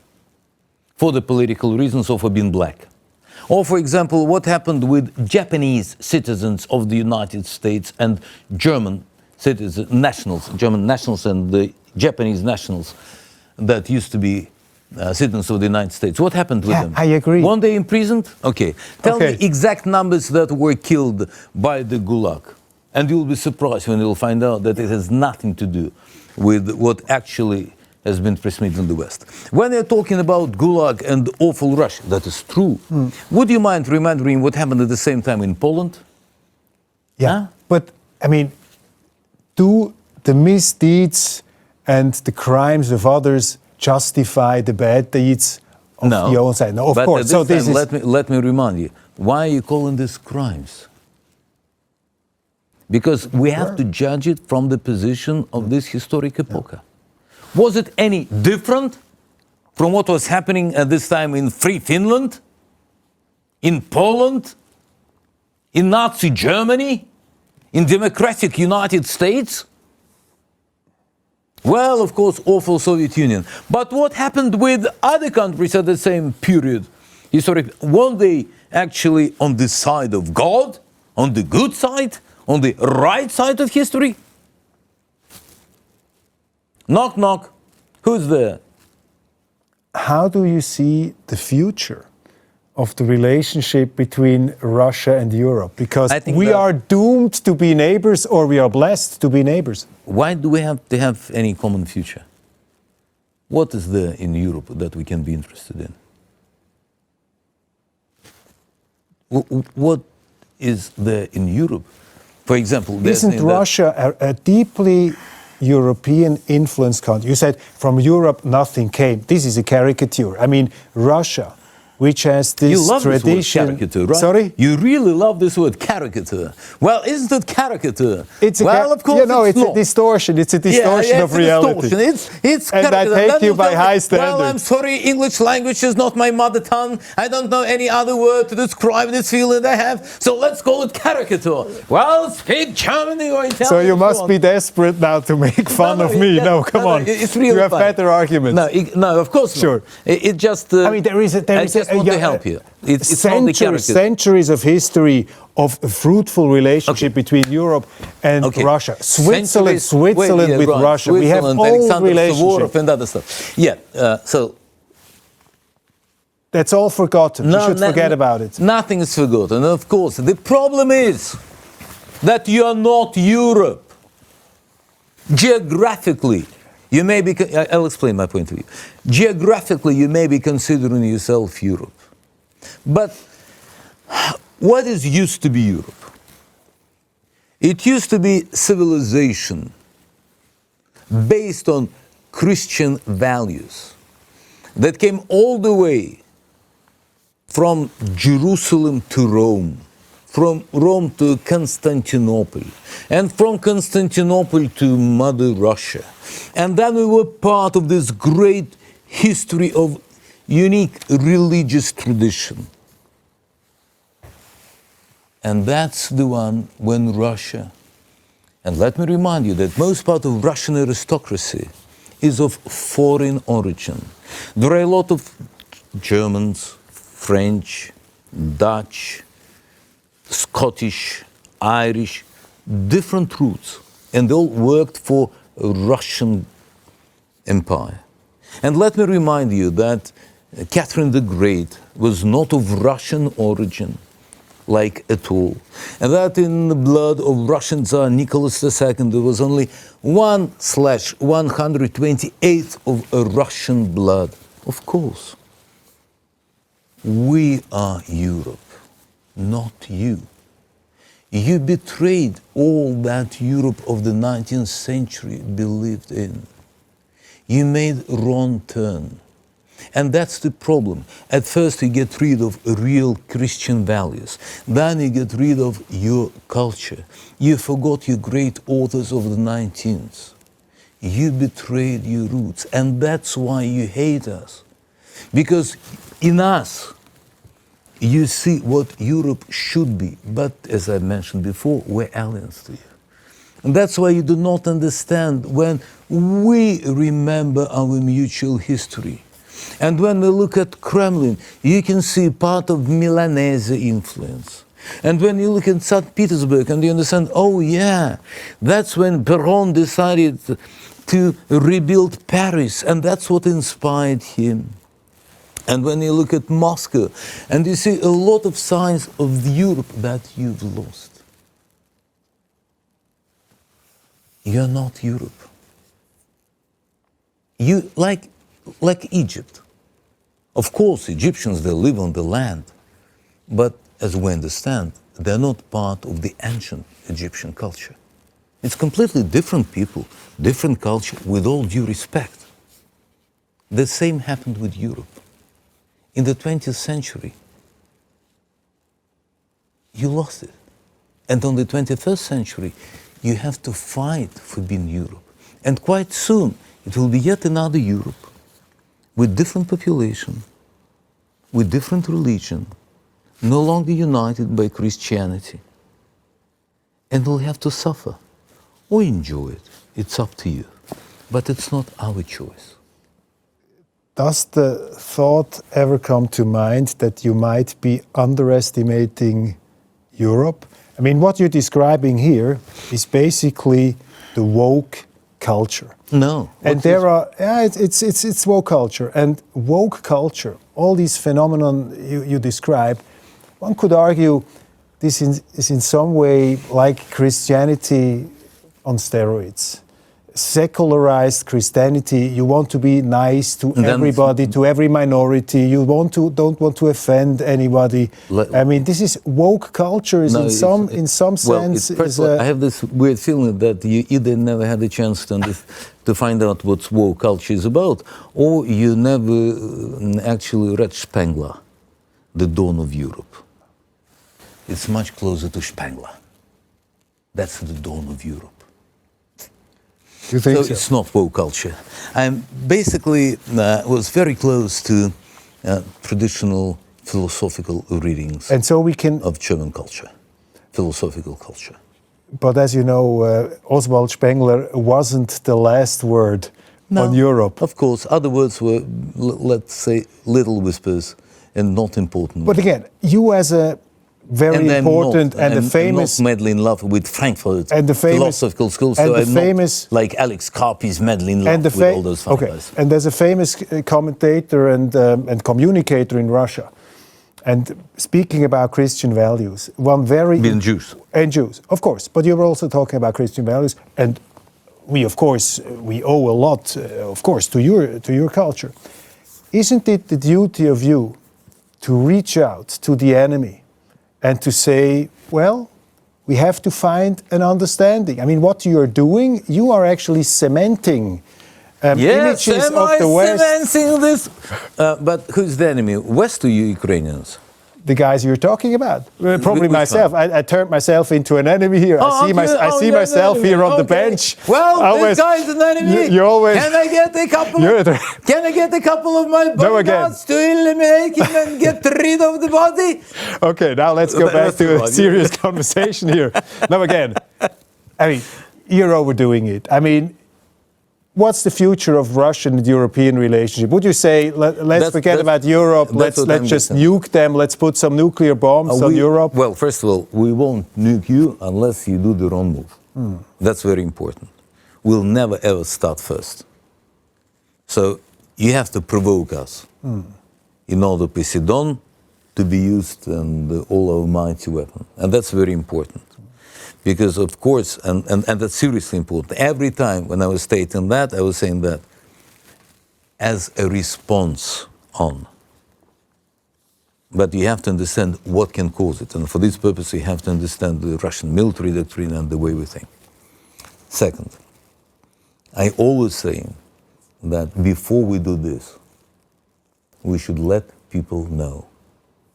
For the political reasons or for being black? Or, for example, what happened with Japanese citizens of the United States and German German nationals and the Japanese nationals that used to be citizens of the United States. What happened with them? I agree. One day imprisoned? Okay. Tell Okay. me exact numbers that were killed by the Gulag. And you'll be surprised when you'll find out that it has nothing to do with what actually has been transmitted in the West. When you're talking about Gulag and awful Russia, that is true. Would you mind remembering what happened at the same time in Poland? Yeah, Huh? but I mean, do the misdeeds and the crimes of others justify the bad deeds of the own side? No, of but course. At this time, let me remind you, why are you calling this crimes? Because we have to judge it from the position of this historic epoch. Was it any different from what was happening at this time in Free Finland, in Poland, in Nazi Germany, in democratic United States? Well, of course, awful Soviet Union. But what happened with other countries at the same period? Weren't they actually on the side of God, on the good side, on the right side of history? Knock, knock. Who's there? How do you see the future of the relationship between Russia and Europe? Because we are doomed to be neighbors, or we are blessed to be neighbors. Why do we have to have any common future? What is there in Europe that we can be interested in? What is there in Europe? For example, isn't Russia a deeply European influence country? You said from Europe nothing came. This is a caricature. I mean, Russia, which has this you love tradition. This word caricature, right? Sorry? You really love this word caricature. Well, isn't it caricature? It's of course, it's a distortion. It's a distortion of reality. It's and I take you by high standards. Well, I'm sorry, English language is not my mother tongue. I don't know any other word to describe this feeling I have. So let's call it caricature. Well, speak German or Italian. So you must be desperate now to make fun of me. No, come on. It's really you have better arguments. No, of course not. Sure. It just. I mean, there is I want to help you. It's centuries of history of a fruitful relationship between Europe and Russia. Switzerland with Russia. We have old relationship. And other stuff. Yeah. So that's all forgotten. You should forget about it. Nothing is forgotten. Of course, the problem is that you are not Europe. Geographically, you may be. I'll explain my point of view. Geographically, you may be considering yourself Europe. But what used to be Europe? It used to be civilization based on Christian values that came all the way from Jerusalem to Rome, from Rome to Constantinople, and from Constantinople to Mother Russia. And then we were part of this great history of unique religious tradition. And that's the one when Russia, and let me remind you that most part of Russian aristocracy is of foreign origin. There are a lot of Germans, French, Dutch, Scottish, Irish, different roots, and they all worked for a Russian empire. And let me remind you that Catherine the Great was not of Russian origin, like at all. And that in the blood of Russian Tsar Nicholas II, there was only 1/128 of a Russian blood. Of course, we are Europe, not you. You betrayed all that Europe of the 19th century believed in. You made a wrong turn. And that's the problem. At first you get rid of real Christian values. Then you get rid of your culture. You forgot your great authors of the 19th. You betrayed your roots. And that's why you hate us. Because in us, you see what Europe should be. But as I mentioned before, we're aliens to you. And that's why you do not understand when we remember our mutual history. And when we look at Kremlin, you can see part of Milanese influence. And when you look at St. Petersburg and you understand, oh yeah, that's when Perón decided to rebuild Paris, and that's what inspired him. And when you look at Moscow, and you see a lot of signs of Europe that you've lost. You're not Europe. You like Egypt. Of course, Egyptians, they live on the land, but as we understand, they're not part of the ancient Egyptian culture. It's completely different people, different culture, with all due respect. The same happened with Europe. In the 20th century, you lost it. And on the 21st century, you have to fight for being Europe. And quite soon, it will be yet another Europe with different population, with different religion, no longer united by Christianity. And we'll have to suffer or enjoy it. It's up to you. But it's not our choice. Does the thought ever come to mind that you might be underestimating Europe? I mean, what you're describing here is basically the woke culture. No. And there are, it's woke culture. And woke culture, all these phenomena you describe, one could argue this is in some way like Christianity on steroids. Secularized Christianity, you want to be nice to everybody, to every minority, you don't want to offend anybody. I mean, this is woke culture is in some sense. I have this weird feeling that you either never had a chance to find out what woke culture is about, or you never actually read Spengler, The Dawn of Europe. It's much closer to Spengler. That's the dawn of Europe. You think so? It's not woke culture. I basically was very close to traditional philosophical readings and so we can, of German culture, philosophical culture. But as you know, Oswald Spengler wasn't the last word on Europe. Of course, other words were, let's say, little whispers and not important. But again, you as a very important and the famous... I'm not madly in love with Frankfurt and the famous, philosophical schools, and so the I'm famous, not like Alex Karpy's madly in love with all those fighters. Okay, and there's a famous commentator and communicator in Russia. And speaking about Christian values, one very... And Jews. And Jews, of course. But you were also talking about Christian values. And we, of course, we owe a lot, of course, to your culture. Isn't it the duty of you to reach out to the enemy and to say, well, we have to find an understanding? I mean, what you're doing, you are actually cementing images of the West. Cementing this. But who's the enemy? West or you Ukrainians? The guys you're talking about. Probably myself. I turned myself into an enemy here. I see myself here on the bench. Well, this guy's an enemy. You always, can I get a couple of my bodyguards to eliminate him and get rid of the body? Okay, now let's go back to a serious conversation here. Now again, I mean, you're overdoing it. I mean, what's the future of Russian and European relationship? Would you say, let's forget about Europe, let's just nuke them, let's put some nuclear bombs on Europe? Well, first of all, we won't nuke you unless you do the wrong move. That's very important. We'll never ever start first. So you have to provoke us in order for Poseidon to be used and all our mighty weapon. And that's very important. Because, of course, and that's seriously important, every time when I was stating that, I was saying that as a response on. But you have to understand what can cause it. And for this purpose, you have to understand the Russian military doctrine and the way we think. Second, I always say that before we do this, we should let people know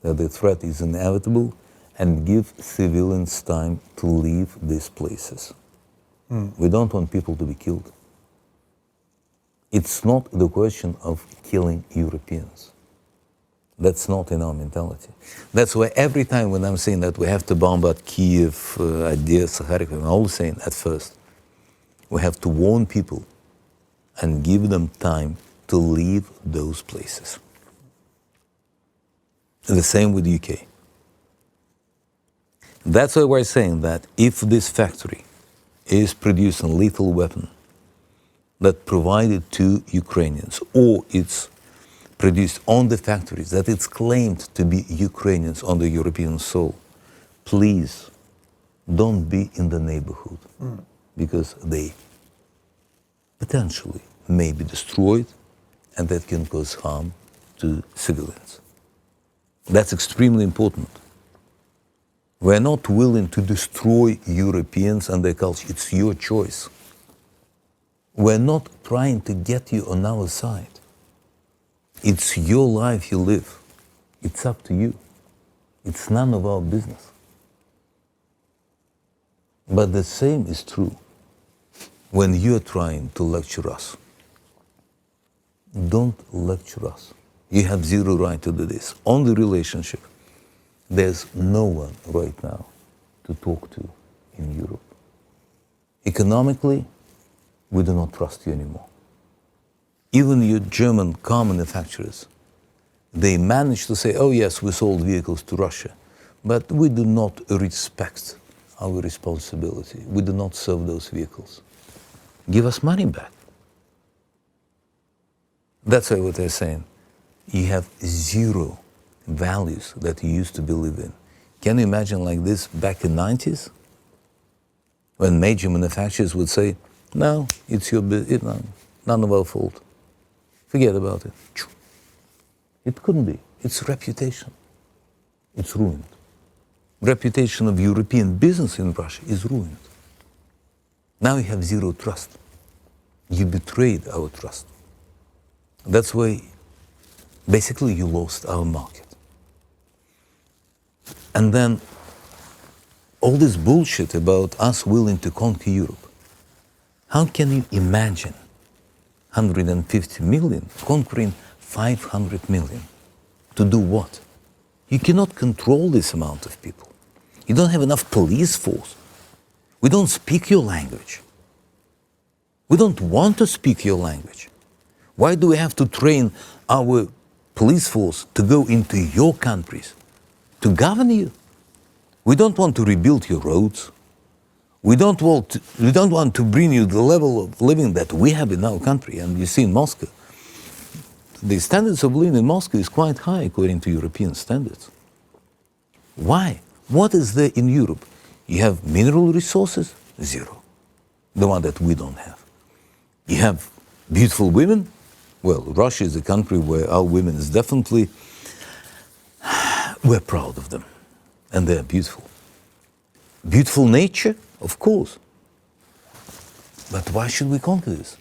that the threat is inevitable and give civilians time to leave these places. We don't want people to be killed. It's not the question of killing Europeans. That's not in our mentality. That's why every time when I'm saying that we have to bombard Kiev, Odessa, Kharkiv, I'm always saying at first, we have to warn people and give them time to leave those places. The same with the UK. That's why we're saying that if this factory is producing lethal weapon that provided to Ukrainians, or it's produced on the factories that it's claimed to be Ukrainians on the European soil, please don't be in the neighborhood, because they potentially may be destroyed, and that can cause harm to civilians. That's extremely important. We're not willing to destroy Europeans and their culture. It's your choice. We're not trying to get you on our side. It's your life you live. It's up to you. It's none of our business. But the same is true when you're trying to lecture us. Don't lecture us. You have zero right to do this. On the relationship, there's no one right now to talk to in Europe. Economically, we do not trust you anymore. Even your German car manufacturers, they managed to say, oh yes, we sold vehicles to Russia, but we do not respect our responsibility. We do not serve those vehicles. Give us money back. That's why what they're saying. You have zero values that you used to believe in. Can you imagine like this back in the 90s? When major manufacturers would say, no, it's your business, none of our fault. Forget about it. It couldn't be. It's reputation. It's ruined. Reputation of European business in Russia is ruined. Now you have zero trust. You betrayed our trust. That's why basically you lost our market. And then all this bullshit about us willing to conquer Europe. How can you imagine 150 million conquering 500 million? To do what? You cannot control this amount of people. You don't have enough police force. We don't speak your language. We don't want to speak your language. Why do we have to train our police force to go into your countries, to govern you? We don't want to rebuild your roads. We don't want to bring you the level of living that we have in our country. And you see in Moscow, the standards of living in Moscow is quite high according to European standards. Why? What is there in Europe? You have mineral resources? Zero. The one that we don't have. You have beautiful women? Well, Russia is a country where our women is definitely, we're proud of them. And they're beautiful. Beautiful nature? Of course. But why should we conquer this?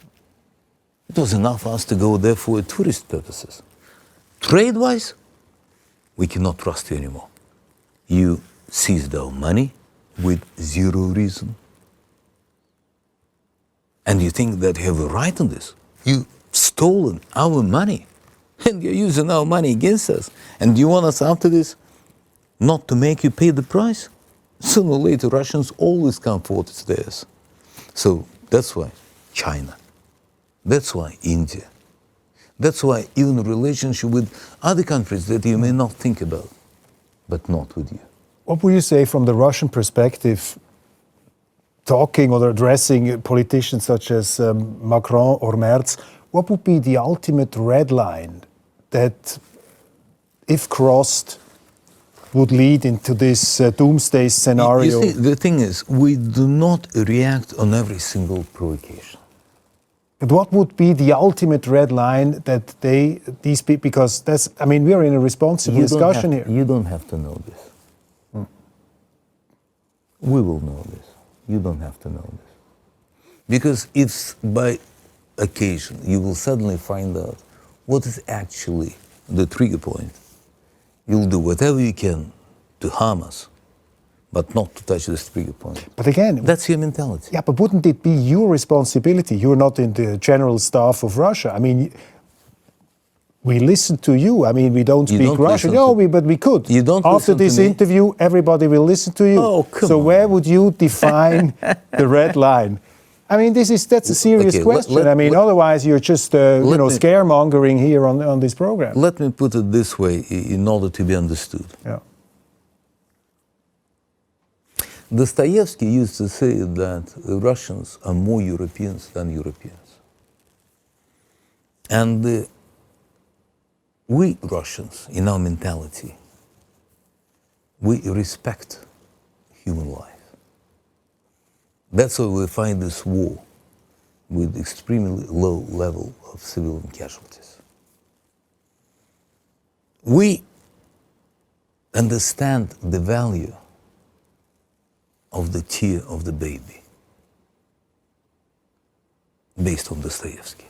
It was enough for us to go there for tourist purposes. Trade-wise, we cannot trust you anymore. You seized our money with zero reason. And you think that you have a right on this. You've stolen our money. And you're using our money against us. And you want us after this not to make you pay the price? Sooner or later, Russians always come for what is theirs. So that's why China. That's why India. That's why even a relationship with other countries that you may not think about, but not with you. What would you say from the Russian perspective, talking or addressing politicians such as Macron or Merz, what would be the ultimate red line that, if crossed, would lead into this doomsday scenario? You see, the thing is, we do not react on every single provocation. But what would be the ultimate red line that these people, because that's, I mean, we are in a responsible discussion here. You don't have to know this. We will know this. You don't have to know this. Because if by occasion you will suddenly find out what is actually the trigger point, you'll do whatever you can to harm us, but not to touch this trigger point. But again, that's your mentality. Yeah, but wouldn't it be your responsibility? You're not in the general staff of Russia. I mean, we listen to you. I mean, we don't speak Russian. No, but we could. You don't After this interview, everybody will listen to you. Oh, come so on. where would you define the red line? I mean, that's a serious question. Otherwise you're just scaremongering here on this program. Let me put it this way in order to be understood. Yeah. Dostoevsky used to say that Russians are more Europeans than Europeans. And we Russians, in our mentality, we respect human life. That's why we find this war with extremely low level of civilian casualties. We understand the value of the tear of the baby based on Dostoevsky.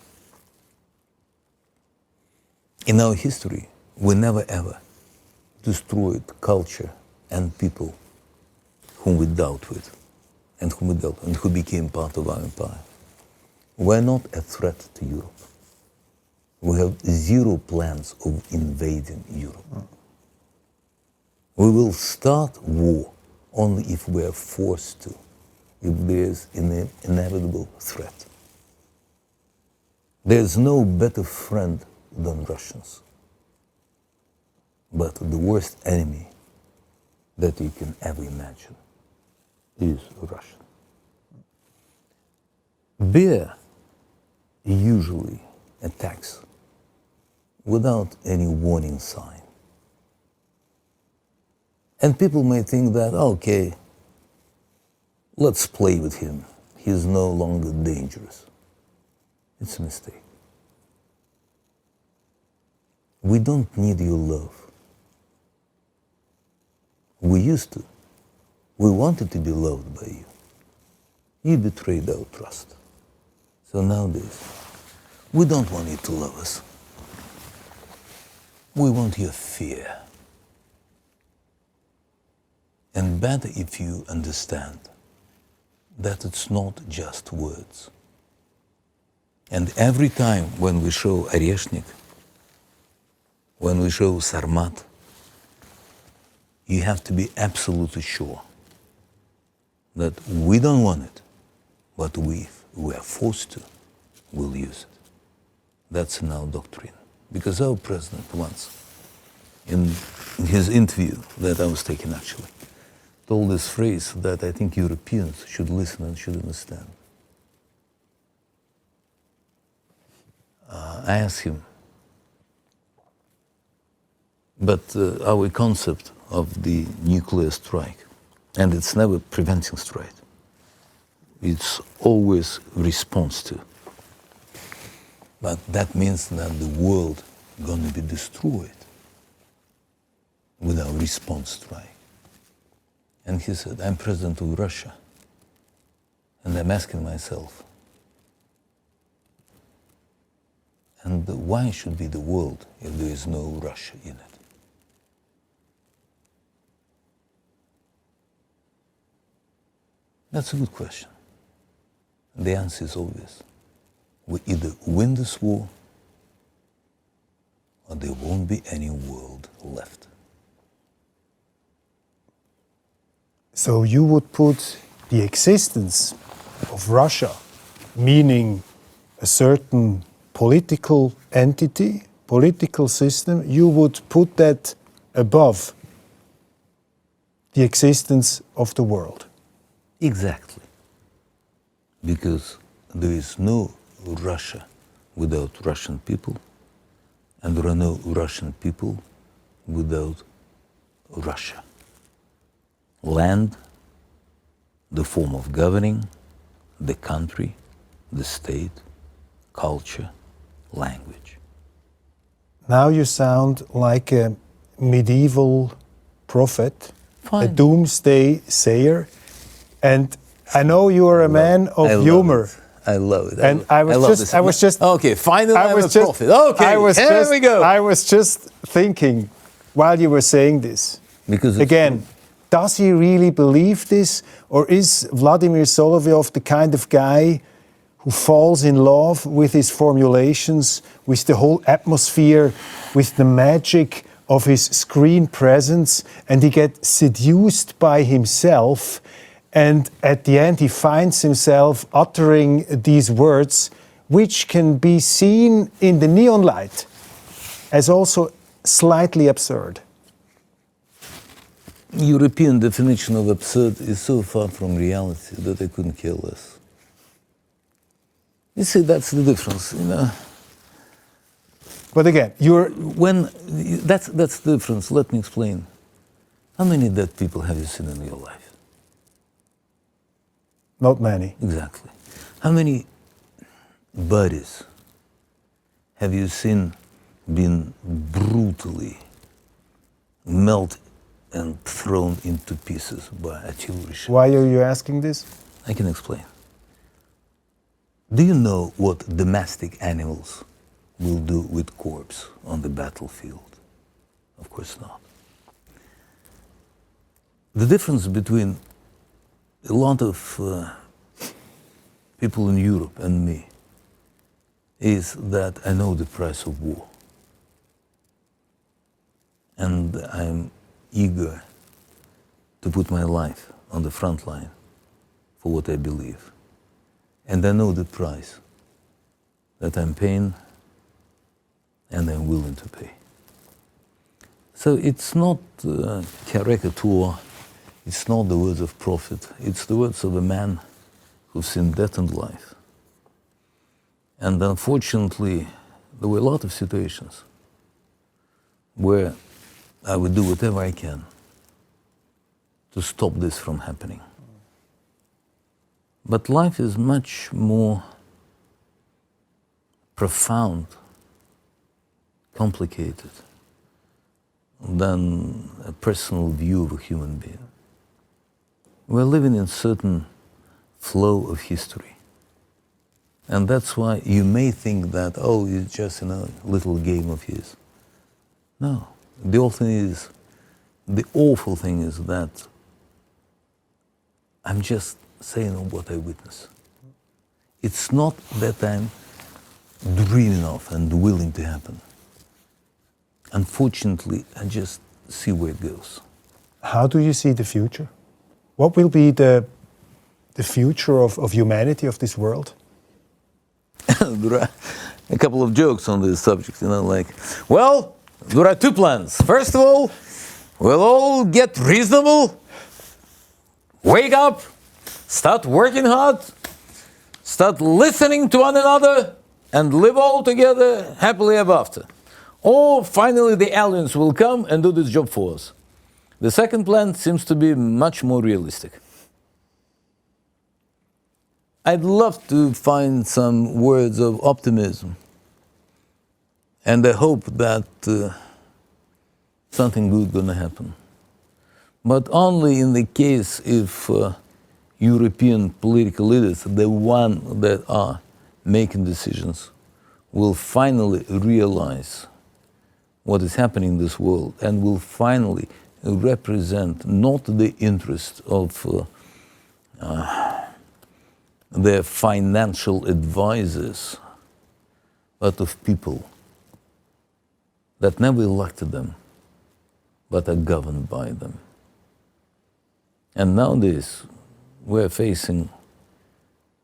In our history, we never ever destroyed culture and people whom we dealt with and who became part of our empire. We're not a threat to Europe. We have zero plans of invading Europe. We will start war only if we are forced to, if there's an inevitable threat. There's no better friend than Russians, but the worst enemy that you can ever imagine is Russia. Bear usually attacks without any warning sign. And people may think that, okay, let's play with him. He's no longer dangerous. It's a mistake. We don't need your love. We used to. We wanted to be loved by you. You betrayed our trust. So nowadays, we don't want you to love us. We want your fear. And better if you understand that it's not just words. And every time when we show Oreshnik, when we show Sarmat, you have to be absolutely sure that we don't want it, but if we are forced to, we'll use it. That's in our doctrine. Because our president once, in his interview that I was taking actually, told this phrase that I think Europeans should listen and should understand. I asked him, but our concept of the nuclear strike, and it's never preventing strike, it's always response to. But that means that the world is going to be destroyed with our response strike. And he said, I'm president of Russia, and I'm asking myself, and why should be the world if there is no Russia in it? That's a good question. And the answer is obvious. We either win this war, or there won't be any world left. So you would put the existence of Russia, meaning a certain political entity, political system, you would put that above the existence of the world. Exactly. Because there is no Russia without Russian people, and there are no Russian people without Russia. Land, the form of governing, the country, the state, culture, language. Now you sound like a medieval prophet, a doomsday sayer, and I know you are a man of humor. I love it. And I was just okay. Finally, I'm a prophet. Okay, here we go. I was just thinking while you were saying this. Because again, does he really believe this, or is Vladimir Solovyov the kind of guy who falls in love with his formulations, with the whole atmosphere, with the magic of his screen presence, and he gets seduced by himself, And at the end, he finds himself uttering these words, which can be seen in the neon light as also slightly absurd. European definition of absurd is so far from reality that I couldn't care less. You see, that's the difference, you know. But again, That's the difference. Let me explain. How many dead people have you seen in your life? not many. Exactly. How many bodies have you seen been brutally melted and thrown into pieces by artillery shells? Why are you asking this? I can explain. Do you know what domestic animals will do with corpse on the battlefield? Of course not. The difference between a lot of people in Europe and me is that I know the price of war. And I'm eager to put my life on the front line for what I believe. And I know the price that I'm paying and I'm willing to pay. So it's not caricature, it's not the words of prophet, it's the words of a man who's seen death and life. And unfortunately, there were a lot of situations where I would do whatever I can to stop this from happening. But life is much more profound, complicated than a personal view of a human being. We're living in a certain flow of history. And that's why you may think that, oh, it's just a little game of his. No, the awful thing is that I'm just saying what I witness. It's not that I'm dreaming of and willing to happen. Unfortunately, I just see where it goes. How do you see the future? What will be the future of humanity, of this world? There are a couple of jokes on this subject, like, well, there are two plans. First of all, we'll all get reasonable, wake up, start working hard, start listening to one another, and live all together happily ever after. Or finally the aliens will come and do this job for us. The second plan seems to be much more realistic. I'd love to find some words of optimism and I hope that something good gonna happen. But only in the case if European political leaders, the ones that are making decisions, will finally realize what is happening in this world and will finally represent not the interest of their financial advisors, but of people that never elected them, but are governed by them. And nowadays, we're facing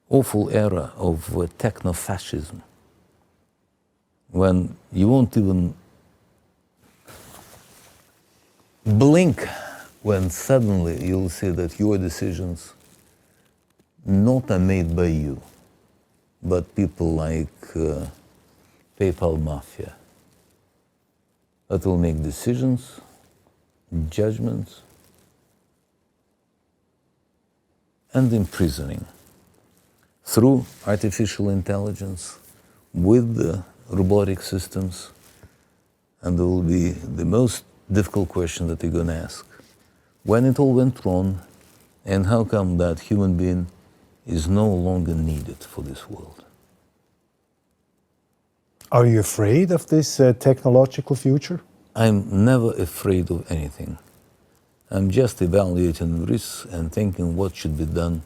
awful era of techno-fascism, when you won't even blink when suddenly you'll see that your decisions not are made by you, but people like PayPal Mafia that will make decisions, judgments, and imprisoning through artificial intelligence with the robotic systems. And there will be the most difficult question that you're going to ask. When it all went wrong, and how come that human being is no longer needed for this world? Are you afraid of this technological future? I'm never afraid of anything. I'm just evaluating risks and thinking what should be done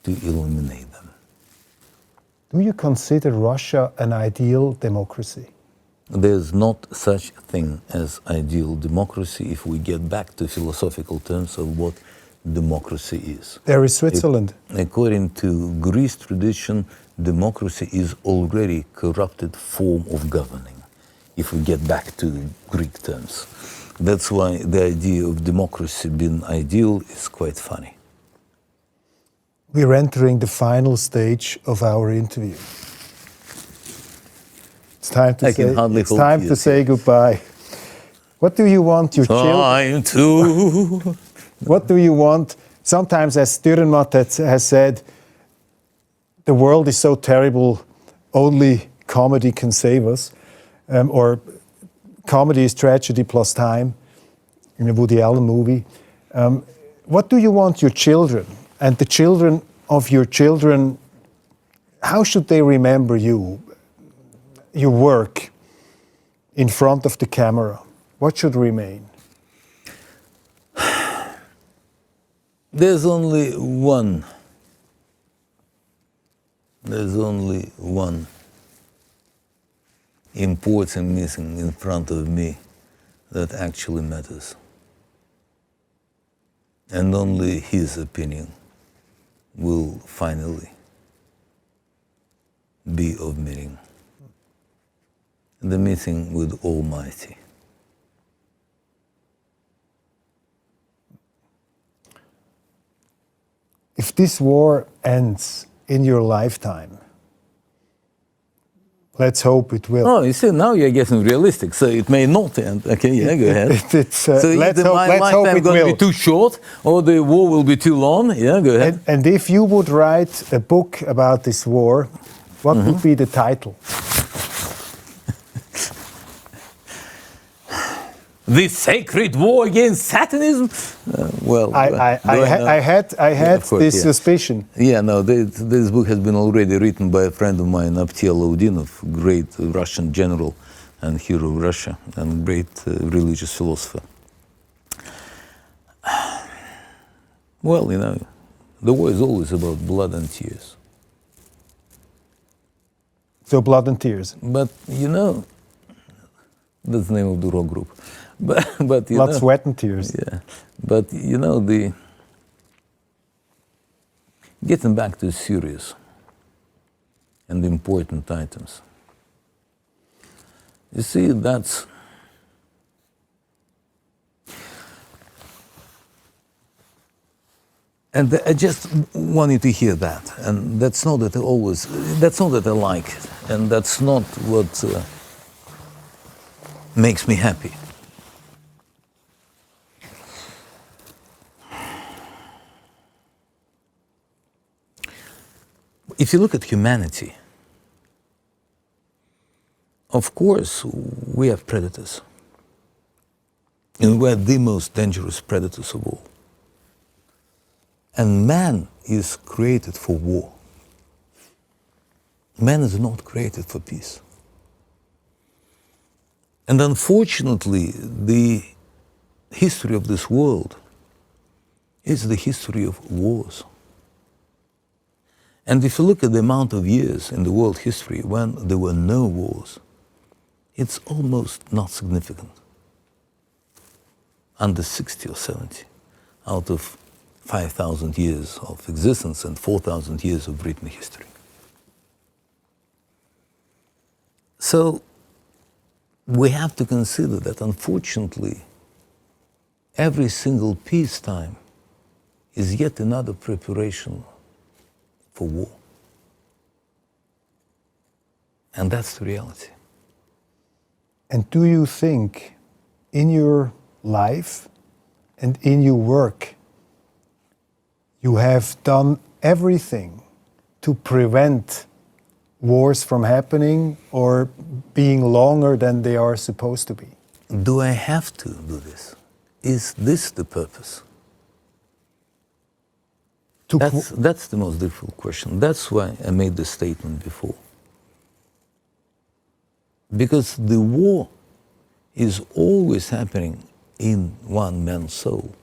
to eliminate them. Do you consider Russia an ideal democracy? There's not such thing as ideal democracy if we get back to philosophical terms of what democracy is. There is Switzerland. According to Greece tradition, democracy is already corrupted form of governing, if we get back to Greek terms. That's why the idea of democracy being ideal is quite funny. We're entering the final stage of our interview. It's time to say goodbye. What do you want your children? Time to. What do you want? Sometimes, as Dürrenmatt has said, the world is so terrible, only comedy can save us. Or comedy is tragedy plus time, in a Woody Allen movie. What do you want your children and the children of your children, how should they remember you, your work in front of the camera? What should remain? There's only one important missing in front of me that actually matters. And only his opinion will finally be of meaning. The meeting with Almighty. If this war ends in your lifetime, let's hope it will. Oh, you see, now you're getting realistic, so it may not end. Okay, yeah, go ahead. So either my lifetime is going to be too short, or the war will be too long. Yeah, go ahead. And if you would write a book about this war, what would be the title? The Sacred War Against Satanism? I had this suspicion. Yeah, no, this book has been already written by a friend of mine, Aptia Laudinov, great Russian general and hero of Russia, and great religious philosopher. Well, you know, the war is always about blood and tears. So blood and tears. But, you know, that's the name of the rock group. But you blood, know, sweat and tears. Yeah, but you know, getting back to serious and important items. You see, that's and I just want you to hear that, and that's not that I like it, and that's not what makes me happy. If you look at humanity, of course, we have predators. And we're the most dangerous predators of all. And man is created for war. Man is not created for peace. And unfortunately, the history of this world is the history of wars. And if you look at the amount of years in the world history when there were no wars, it's almost not significant. Under 60 or 70 out of 5,000 years of existence and 4,000 years of written history. So we have to consider that, unfortunately, every single peacetime is yet another preparation for war. And that's the reality. And do you think in your life and in your work you have done everything to prevent wars from happening or being longer than they are supposed to be? Do I have to do this? Is this the purpose? That's the most difficult question. That's why I made the statement before. Because the war is always happening in one man's soul,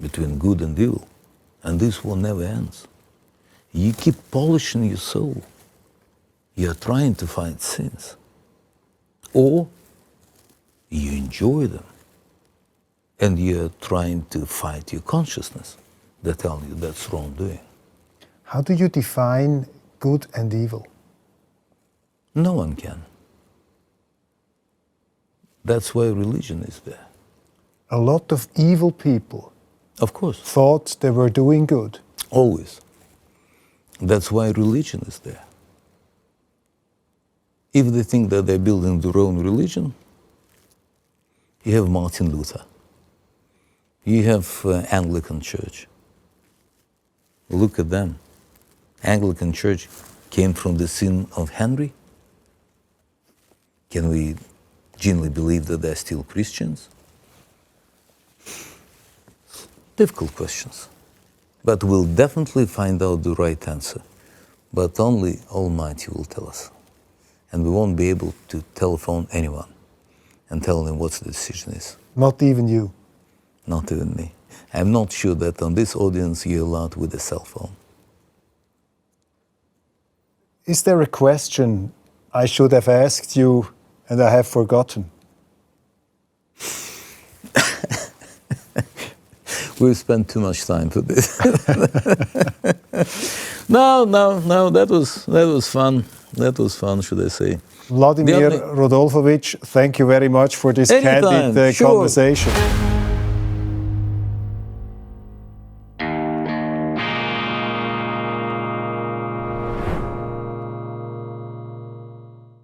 between good and evil, and this war never ends. You keep polishing your soul. You're trying to find sins. Or you enjoy them, and you're trying to fight your consciousness, that tell you that's wrongdoing. How do you define good and evil? No one can. That's why religion is there. A lot of evil people Of course, thought they were doing good. always. That's why religion is there. If they think that they're building their own religion, you have Martin Luther. You have Anglican Church. Look at them. Anglican Church came from the sin of Henry. Can we genuinely believe that they're still Christians? Difficult questions. But we'll definitely find out the right answer. But only Almighty will tell us. And we won't be able to telephone anyone and tell them what the decision is. Not even you. Not even me. I'm not sure that on this audience you're allowed with a cell phone. Is there a question I should have asked you and I have forgotten? We've spent too much time for this. No, that was fun. That was fun, should I say. Vladimir Rudolfovich, thank you very much for this Anytime, candid sure. conversation.